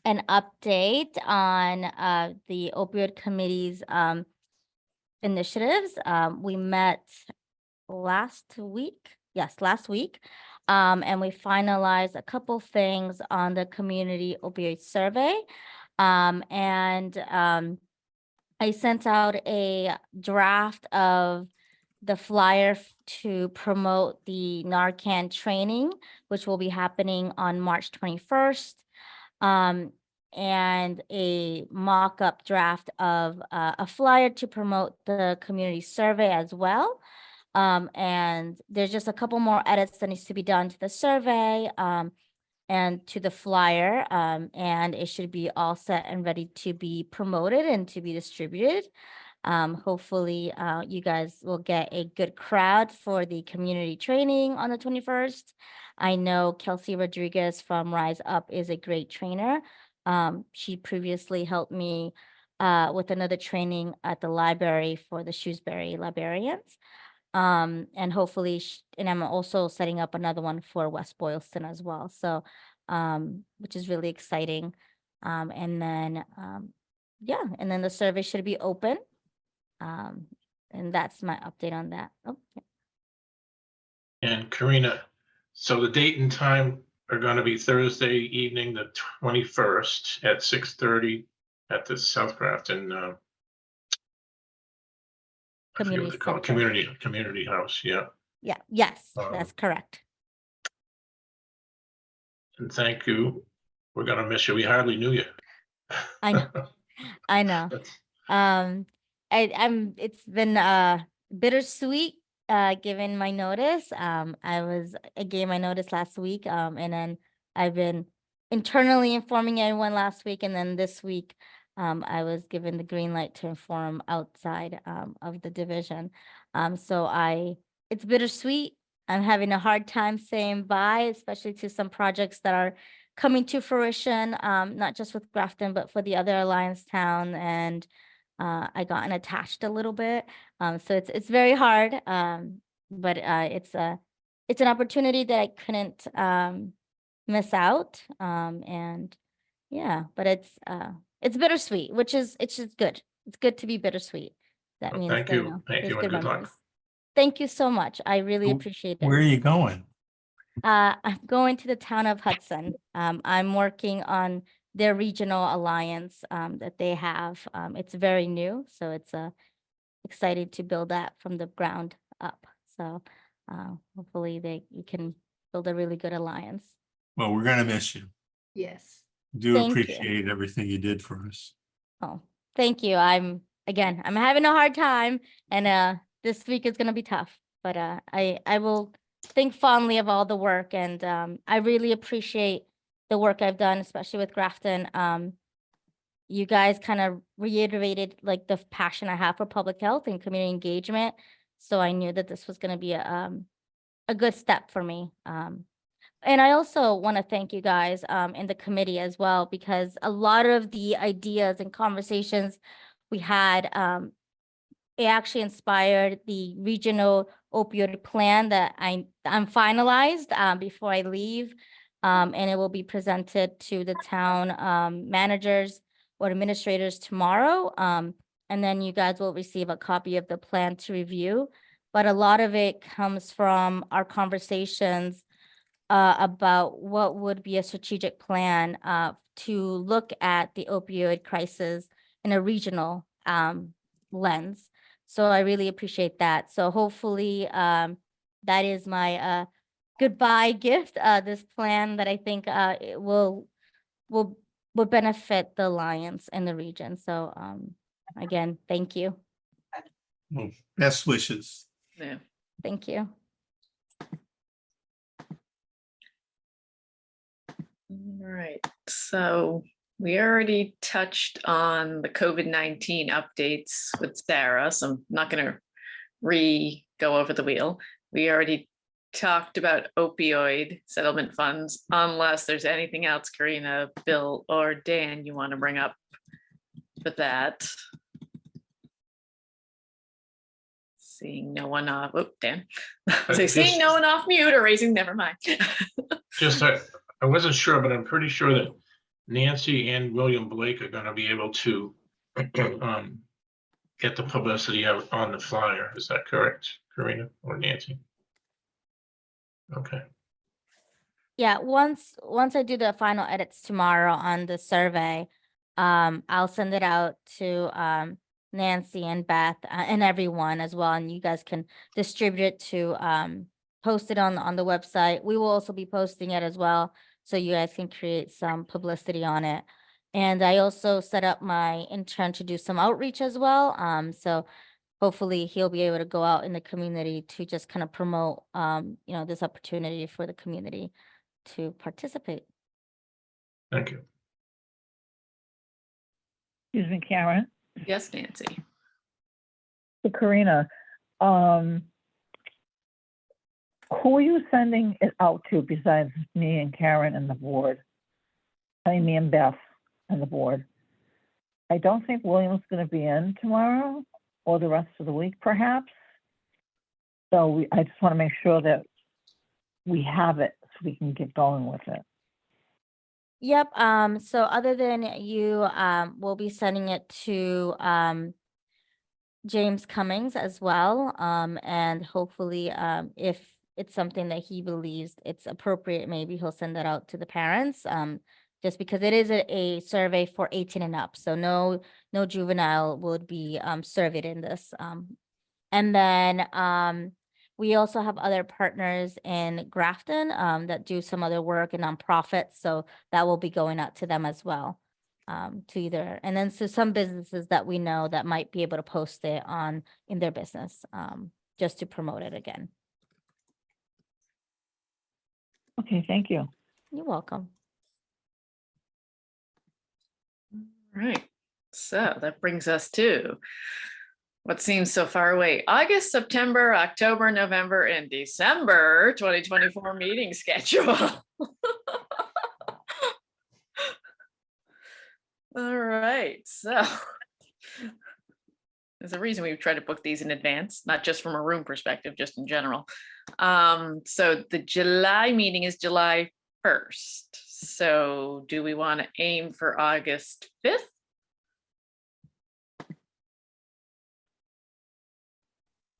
update on the opioid committee's initiatives. We met last week, and we finalized a couple things on the community opioid survey. I sent out a draft of the flyer to promote the Narcan training, which will be happening on March 21st. and a mock-up draft of a flyer to promote the community survey as well. And there's just a couple more edits that needs to be done to the survey and to the flyer, and it should be all set and ready to be promoted and to be distributed. Hopefully, you guys will get a good crowd for the community training on the 21st. I know Kelsey Rodriguez from Rise Up is a great trainer. She previously helped me with another training at the library for the Shrewsbury librarians. And hopefully, and I'm also setting up another one for West Boylston as well. So, which is really exciting. And then, yeah, and then the survey should be open. And that's my update on that. Oh, yeah. And Karina, so the date and time are going to be Thursday evening, the 21st at 6:30 at the South Grafton, I forget what they call it, community house. Yeah. Yeah, yes, that's correct. And thank you. We're going to miss you. We hardly knew you. I know. I know. It's been bittersweet given my notice. I gave my notice last week, and then I've been internally informing everyone last week, and then this week I was given the green light to inform outside of the division. So it's bittersweet. I'm having a hard time saying bye, especially to some projects that are coming to fruition, not just with Grafton, but for the other Alliance town. And I gotten attached a little bit. So it's very hard, but it's an opportunity that I couldn't miss out. And yeah, but it's bittersweet, it's just good. It's good to be bittersweet. That Well, means thank that, you. Thank there's you, and good good luck. memories. Thank you so much. I really appreciate it. Where are you going? I'm going to the town of Hudson. I'm working on their regional alliance that they have. It's very new, so it's excited to build that from the ground up. So hopefully you can build a really good alliance. Well, we're gonna miss you. Yes. Do Thank you. appreciate everything you did for us. Oh, thank you. I'm having a hard time, and this week is gonna be tough, but I will think fondly of all the work, and I really appreciate the work I've done, especially with Grafton. You guys kind of reiterated like the passion I have for public health and community engagement, so I knew that this was gonna be a good step for me. And I also want to thank you guys in the committee as well, because a lot of the ideas and conversations we had, it actually inspired the regional opioid plan that I'm finalized before I leave. And it will be presented to the town managers or administrators tomorrow. And then you guys will receive a copy of the plan to review. But a lot of it comes from our conversations about what would be a strategic plan to look at the opioid crisis in a regional lens. So I really appreciate that. So hopefully that is my goodbye gift, this plan that I think it will benefit the alliance and the region. So again, thank you. Well, best wishes. Yeah. Thank you. All right, so we already touched on the COVID-19 updates with Sarah, so I'm not going to go over the wheel. We already talked about opioid settlement funds, unless there's anything else, Karina, Bill, or Dan, you want to bring up for that. Seeing no one off, oh, Dan. Seeing no one off mute or raising, never mind. Just, I wasn't sure, but I'm pretty sure that Nancy and William Blake are going to be able to get the publicity out on the flyer. Is that correct, Karina or Nancy? Okay. Yeah, once I do the final edits tomorrow on the survey, I'll send it out to Nancy and Beth and everyone as well, and you guys can distribute it to post it on the website. We will also be posting it as well, so you guys can create some publicity on it. And I also set up my intern to do some outreach as well. So hopefully he'll be able to go out in the community to just kind of promote, this opportunity for the community to participate. Thank you. Excuse me, Karen. Yes, Nancy. So Karina, who are you sending it out to besides me and Karen and the board? I mean, me and Beth and the board. I don't think William's going to be in tomorrow or the rest of the week, perhaps. So I just want to make sure that we have it so we can get going with it. Yep. So other than you, we'll be sending it to James Cummings as well. And hopefully, if it's something that he believes it's appropriate, maybe he'll send that out to the parents. Just because it is a survey for 18 and up, so no juvenile would be surveyed in this. And then we also have other partners in Grafton that do some other work and nonprofits, so that will be going out to them as well. To either, and then so some businesses that we know that might be able to post it in their business, just to promote it again. Okay, thank you. You're welcome. Right. So that brings us to what seems so far away. August, September, October, November, and December 2024 meeting schedule. All right. So there's a reason we try to book these in advance, not just from a room perspective, just in general. So the July meeting is July 1st. So do we want to aim for August 5th?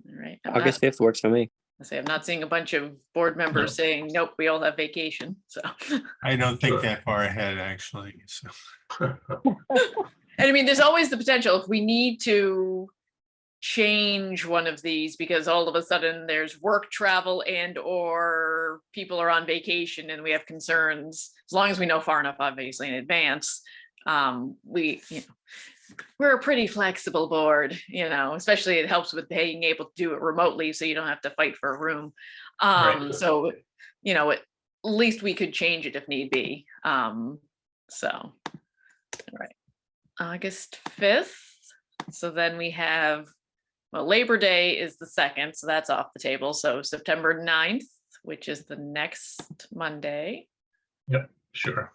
All right. August 5th works for me. I'm not seeing a bunch of board members saying, nope, we all have vacation. So, I don't think that far ahead, actually. So and I mean, there's always the potential if we need to change one of these because all of a sudden there's work travel and or people are on vacation and we have concerns, as long as we know far enough, obviously in advance, we're a pretty flexible board, especially it helps with being able to do it remotely so you don't have to fight for a room. Right. So, at least we could change it if need be. So, all right, August 5th. So then we have, Labor Day is the 2nd, so that's off the table. So September 9th, which is the next Monday. Yep, sure.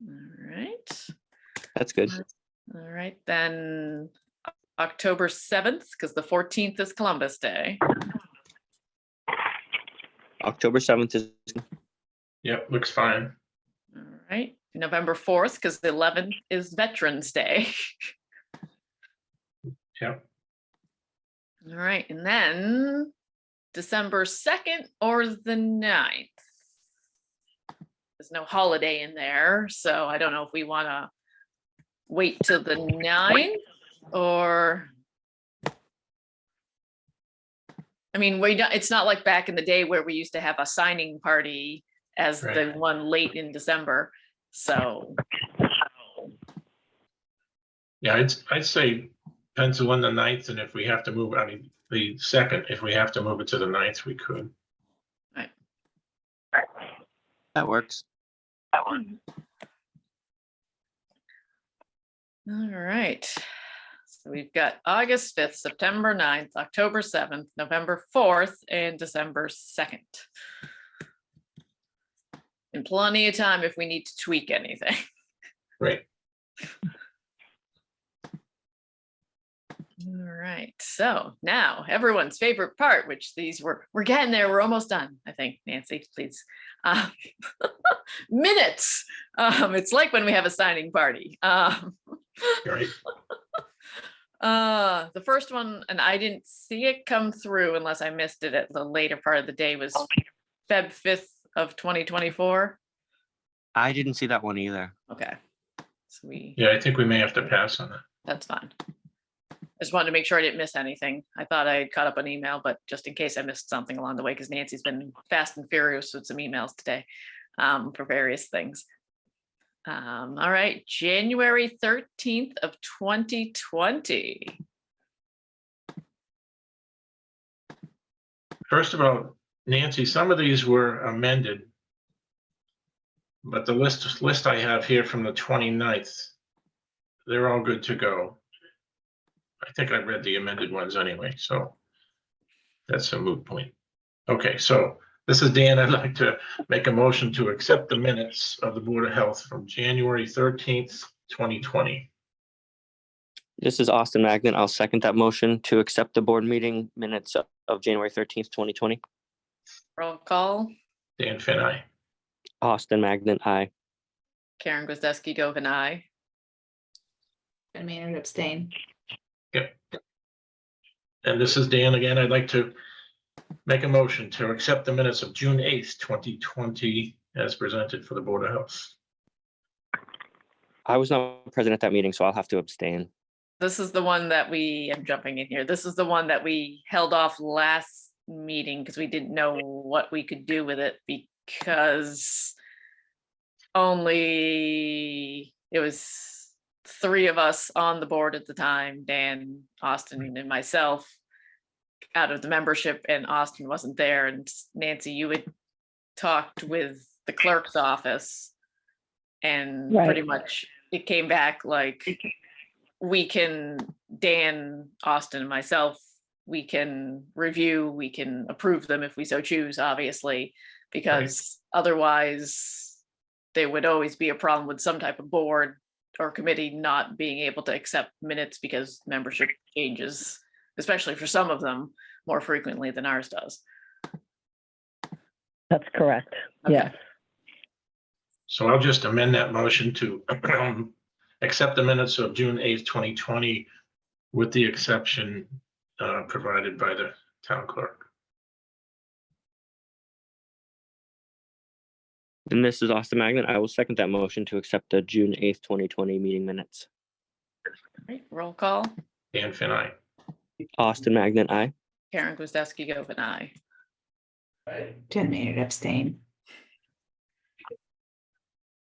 All right. That's good. All right, then October 7th, because the 14th is Columbus Day. October 7th is Yep, looks fine. All right, November 4th, because the 11th is Veterans Day. Yep. All right, and then December 2nd or the 9th. There's no holiday in there, so I don't know if we want to wait till the 9th or, I mean, it's not like back in the day where we used to have a signing party as the Right. one late in December. So, Yeah, I'd say pencil in the 9th, and if we have to move, the 2nd, if we have to move it to the 9th, we could. that works. all right. So we've got August 5th, September 9th, October 7th, November 4th, and December 2nd. And plenty of time if we need to tweak anything. Right. All right, so now everyone's favorite part, which we're getting there, we're almost done, I think, Nancy, please. Minutes. It's like when we have a signing party. Right. The first one, and I didn't see it come through unless I missed it at the later part of the day, was Feb 5th of 2024. I didn't see that one either. Okay, so Yeah, I think we may have to pass on that. that's fine. I just wanted to make sure I didn't miss anything. I thought I had caught up on email, but just in case I missed something along the way, because Nancy's been fast and furious with some emails today for various things. All right, January 13th of 2020. First of all, Nancy, some of these were amended. But the list I have here from the 29th, they're all good to go. I think I read the amended ones anyway, so that's a moot point. Okay, so this is Dan. I'd like to make a motion to accept the minutes of the Board of Health from January 13th, 2020. This is Austin Magnet. I'll second that motion to accept the board meeting minutes of January 13th, 2020. Roll call. Dan Finn, aye. Austin Magnet, aye. Karen Gwazdeski, Govin, aye. Jen Maynard abstain. Yep. And this is Dan again. I'd like to make a motion to accept the minutes of June 8th, 2020 as presented for the Board of Health. I was not present at that meeting, so I'll have to abstain. This is the one that I'm jumping in here. This is the one that we held off last meeting because we didn't know what we could do with it because it was 3 of us on the board at the time, Dan, Austin, and myself out of the membership, and Austin wasn't there. And Nancy, you had talked with the clerk's office and Right. pretty much it came back like Dan, Austin, and myself, we can review, we can approve them if we so choose, obviously, because otherwise there would always be a problem with some type of board or committee not being able to accept minutes because membership changes, especially for some of them, more frequently than ours does. That's correct. Okay. Yes. So I'll just amend that motion to accept the minutes of June 8th, 2020 with the exception provided by the town clerk. And this is Austin Magnet. I will second that motion to accept the June 8th, 2020 meeting minutes. Right, roll call. Dan Finn, aye. Austin Magnet, aye. Karen Gwazdeski, Govin, aye. Jen Maynard abstain.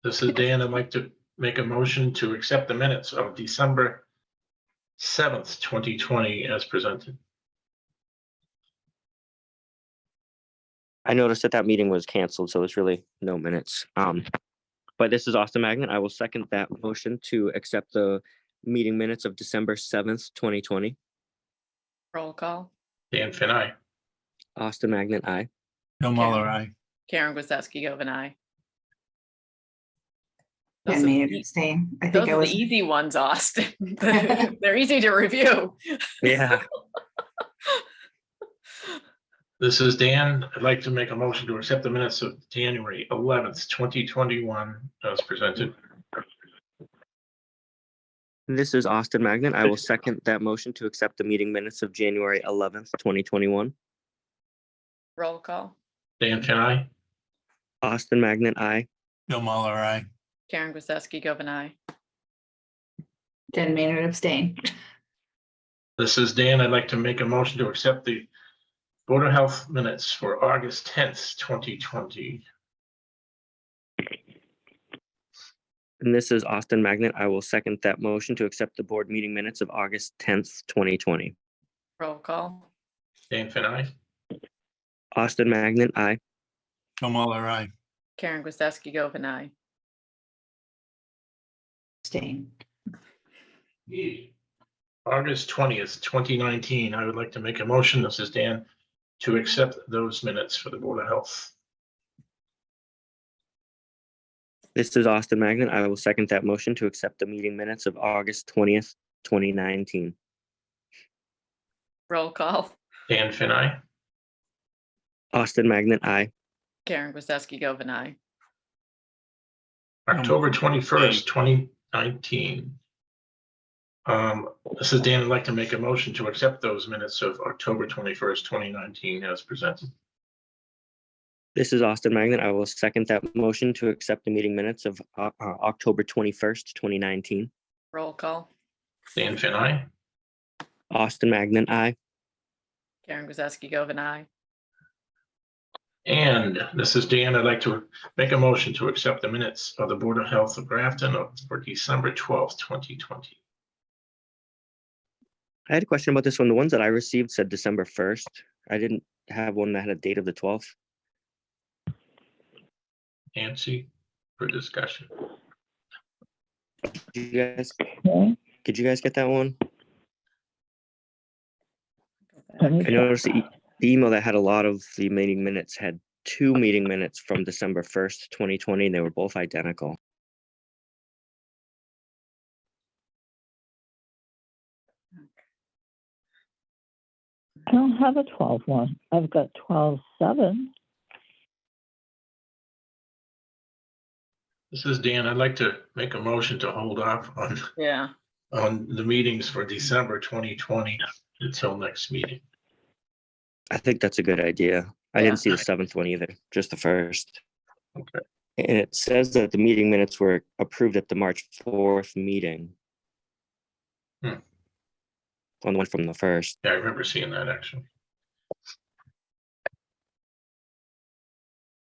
This is Dan. I'd like to make a motion to accept the minutes of December 7th, 2020 as presented. I noticed that meeting was canceled, so there's really no minutes. But this is Austin Magnet. I will second that motion to accept the meeting minutes of December 7th, 2020. Roll call. Dan Finn, aye. Austin Magnet, aye. Bill Muller, aye. Karen Gwazdeski, Govin, aye. Jen Maynard abstain. I Those think I are was. the easy ones, Austin. They're easy to review. Yeah. This is Dan. I'd like to make a motion to accept the minutes of January 11th, 2021 as presented. This is Austin Magnet. I will second that motion to accept the meeting minutes of January 11th, 2021. Roll call. Dan Finn, aye. Austin Magnet, aye. Bill Muller, aye. Karen Gwazdeski, Govin, aye. Jen Maynard abstain. This is Dan. I'd like to make a motion to accept the Board of Health minutes for August 10th, 2020. And this is Austin Magnet. I will second that motion to accept the board meeting minutes of August 10th, 2020. Roll call. Dan Finn, aye. Austin Magnet, aye. Bill Muller, aye. Karen Gwazdeski, Govin, aye. Abstain. August 20th, 2019. I would like to make a motion, this is Dan, to accept those minutes for the Board of Health. This is Austin Magnet. I will second that motion to accept the meeting minutes of August 20th, 2019. Roll call. Dan Finn, aye. Austin Magnet, aye. Karen Gwazdeski, Govin, aye. October 21st, 2019. This is Dan. I'd like to make a motion to accept those minutes of October 21st, 2019 as presented. This is Austin Magnet. I will second that motion to accept the meeting minutes of October 21st, 2019. Roll call. Dan Finn, aye. Austin Magnet, aye. Karen Gwazdeski, Govin, aye. And this is Dan. I'd like to make a motion to accept the minutes of the Board of Health of Grafton for December 12th, 2020. I had a question about this one. The ones that I received said December 1st. I didn't have one that had a date of the 12th. Nancy, for discussion. Did you guys, Okay. did you guys get that one? Let me I check. noticed the email that had a lot of the meeting minutes had 2 meeting minutes from December 1st, 2020, and they were both identical. I don't have a 12 one. I've got 12/7. This is Dan. I'd like to make a motion to hold off Yeah, on the meetings for December 2020 until next meeting. I think that's a good idea. I Yeah. didn't see the 7th one either, just the 1st. Okay. And it says that the meeting minutes were approved at the March 4th meeting. Hmm. On the one from the 1st. Yeah, I remember seeing that actually.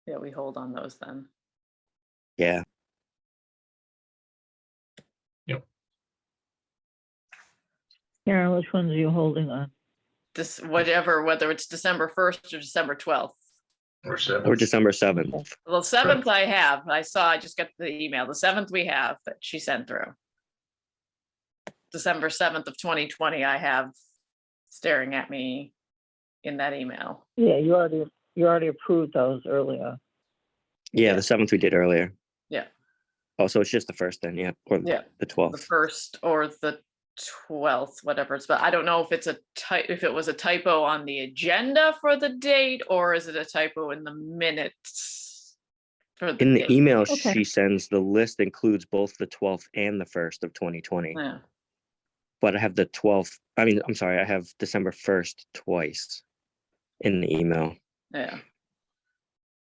yeah, we hold on those then. Yeah, Karen, which ones are you holding on? This, whatever, whether it's December 1st or December 12th. Or 7th. or December 7th. Well, 7th I have, I just got the email. The 7th we have that she sent through. December 7th of 2020, I have staring at me in that email. Yeah, you already approved those earlier. Yeah, the 7th we did earlier. Yeah. Oh, so it's just the 1st then, yeah, or Yeah. the The 12th. 1st or the 12th, whatever it's, but I don't know if it's if it was a typo on the agenda for the date, or is it a typo in the minutes? For the In the date? email Okay. she sends, the list includes both the 12th and the 1st of 2020. Yeah, But I have the 12th, I'm sorry, I have December 1st twice in the email. yeah.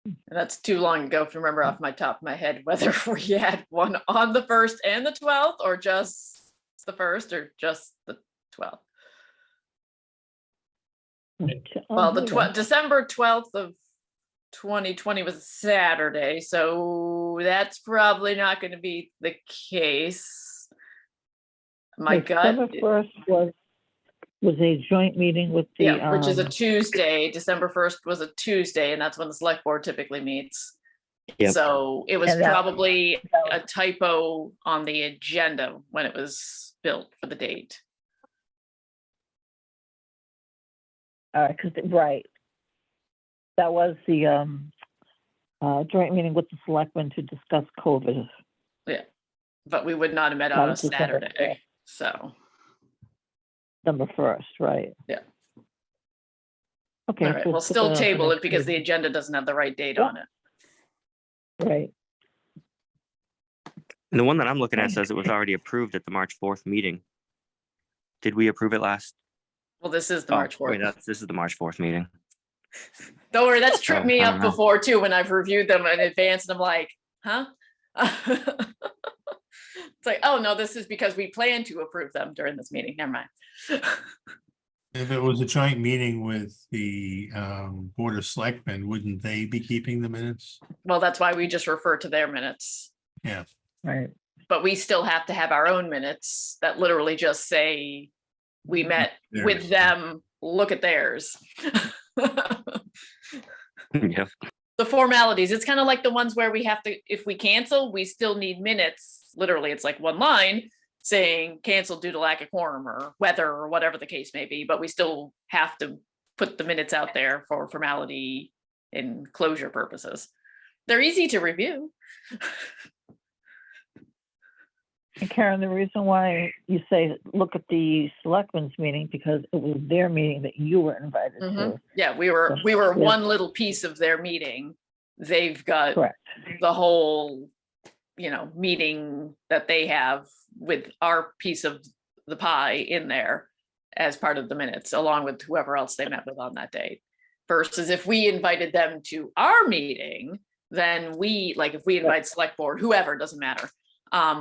And that's too long ago to remember off my top of my head whether we had one on the 1st and the 12th, or just the 1st, or just the 12th. Well, the December 12th of 2020 was a Saturday, so that's probably not going to be the case. My gut, December 1st was a joint meeting with the. yeah, which is a Tuesday. December 1st was a Tuesday, and that's when the select board typically meets. Yep. So it was And that- probably a typo on the agenda when it was built for the date. Right. That was the joint meeting with the selectmen to discuss COVID. But we would not have met That on a was December Saturday, so. December 1st, right? Yeah. Okay. All right, so we'll put still that on for table it next because the meeting. agenda doesn't have the right date Yeah. on it. Right. And the one that I'm looking at Okay. says it was already approved at the March 4th meeting. Did we approve it last? Well, this is the Oh, March wait, 4th. this is the March 4th meeting. Don't worry, that's tripped Oh, me I up don't know. before too, when I've reviewed them in advance and I'm like, huh? It's like, oh no, this is because we plan to approve them during this meeting. Never mind. If it was a joint meeting with the Board of Selectmen, wouldn't they be keeping the minutes? Well, that's why we just refer to their minutes, Right. but we still have to have our own minutes that literally just say we met with Theirs. them, look at theirs. Yeah, The formalities, it's kind of like the ones where we have to, if we cancel, we still need minutes. Literally, it's like one line saying canceled due to lack of quorum or weather or whatever the case may be, but we still have to put the minutes out there for formality and closure purposes. They're easy to review. And Karen, the reason why you say, look at the selectmen's meeting, because it was their meeting that you were invited to. Yeah, we were Yeah. one little piece of their meeting. They've got Correct. the whole, meeting that they have with our piece of the pie in there as part of the minutes, along with whoever else they met with on that date. Versus if we invited them to our meeting, then if we invite select board, whoever, doesn't matter,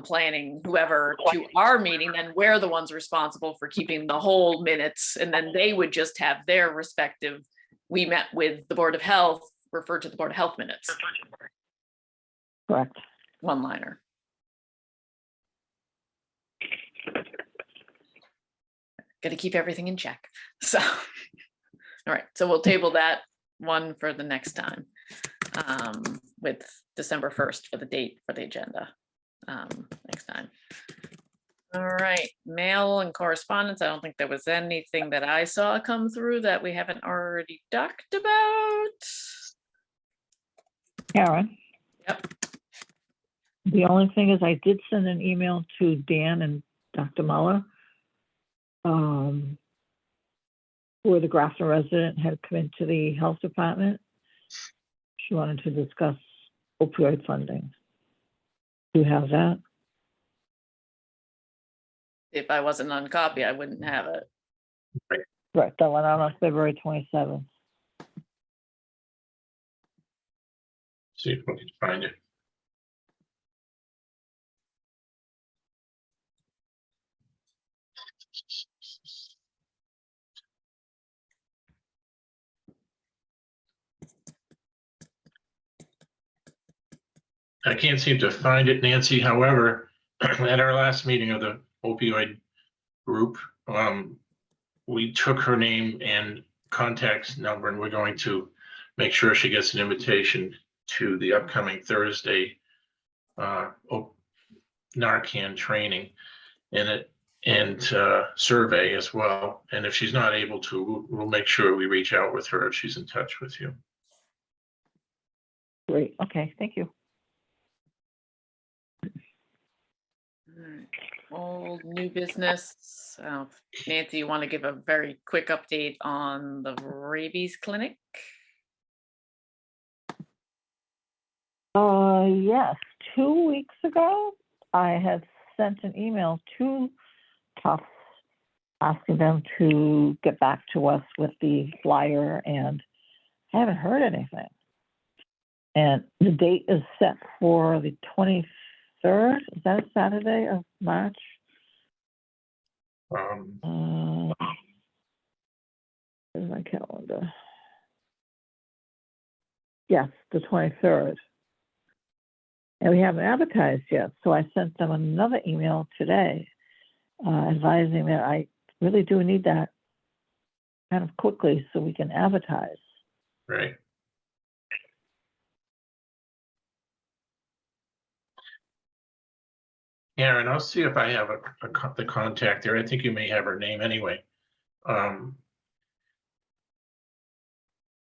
planning, whoever, to our meeting, then we're the ones responsible for keeping the whole minutes, and then they would just have their respective, we met with the Board of Health refer to the Board of Health minutes, Correct. one-liner. Got to keep everything in check. So, all right, so we'll table that one for the next time with December 1st for the date for the agenda next time. All right, mail and correspondence. I don't think there was anything that I saw come through that we haven't already talked about. Karen, Yep. the only thing is I did send an email to Dan and Dr. Muller, where the Grafton resident had come into the health department. She wanted to discuss opioid funding. Do you have that? If I wasn't on copy, I wouldn't have it. Right, that went out on February 27th. See if we can find it. I can't seem to find it, Nancy. However, at our last meeting of the opioid group, we took her name and contact number, and we're going to make sure she gets an invitation to the upcoming Thursday Narcan training and survey as well. And if she's not able to, we'll make sure we reach out with her if she's in touch with you. Great, okay, thank you. All right, old new business. Nancy, you want to give a very quick update on the rabies clinic? Yes, 2 weeks ago, I had sent an email to Tufts asking them to get back to us with the flyer, and I haven't heard anything. And the date is set for the 23rd. Is that a Saturday of March? Where's my calendar? Yes, the 23rd. And we haven't advertised yet, so I sent them another email today advising that I really do need that kind of quickly so we can advertise. Right. Aaron, I'll see if I have the contact there. I think you may have her name anyway. And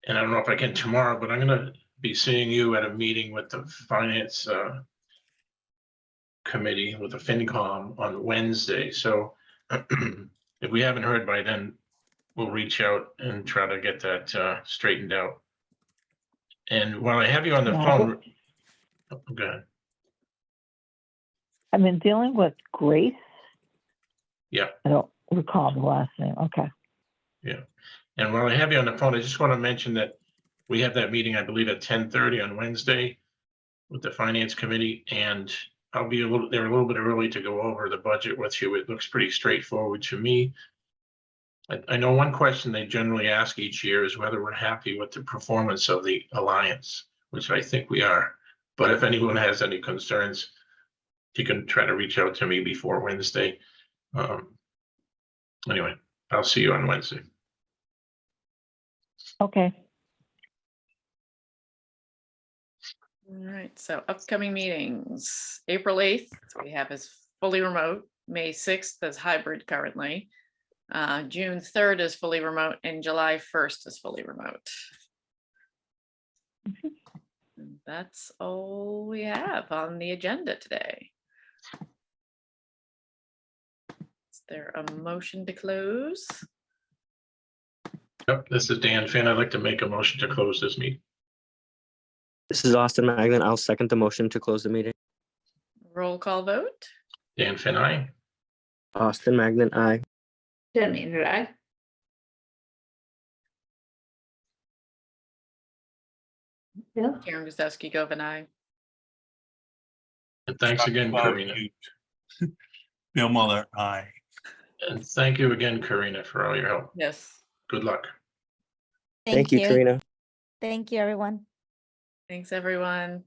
I don't know if I can tomorrow, but I'm going to be seeing you at a meeting with the finance committee with the FinCom on Wednesday. So if we haven't heard by then, we'll reach out and try to get that straightened out. And while I have you on the phone, go ahead. I've been dealing with Grace. Yeah. I don't recall the last name. Okay. Yeah. And while I have you on the phone, I just want to mention that we have that meeting, I believe, at 10:30 on Wednesday with the finance committee, and I'll be a little bit early to go over the budget with you. It looks pretty straightforward to me. I know one question they generally ask each year is whether we're happy with the performance of the alliance, which I think we are. But if anyone has any concerns, you can try to reach out to me before Wednesday. Anyway, I'll see you on Wednesday. Okay. All right, so upcoming meetings, April 8th, we have as fully remote, May 6th as hybrid currently. June 3rd is fully remote, and July 1st is fully remote. And that's all we have on the agenda today. Is there a motion to close? Yep, this is Dan Finn. I'd like to make a motion to close this meeting. This is Austin Magnan. I'll second the motion to close the meeting. Roll call vote. Dan Finn, aye. Austin Magnan, aye. Jen Maynard, aye. Bill? Karen Gustowski, Govan, aye. And thanks again, Karina. Bill Muller, aye. And thank you again, Karina, for all your help. Yes. Good luck. Thank you, Karina. Thank you, everyone. Thanks, everyone.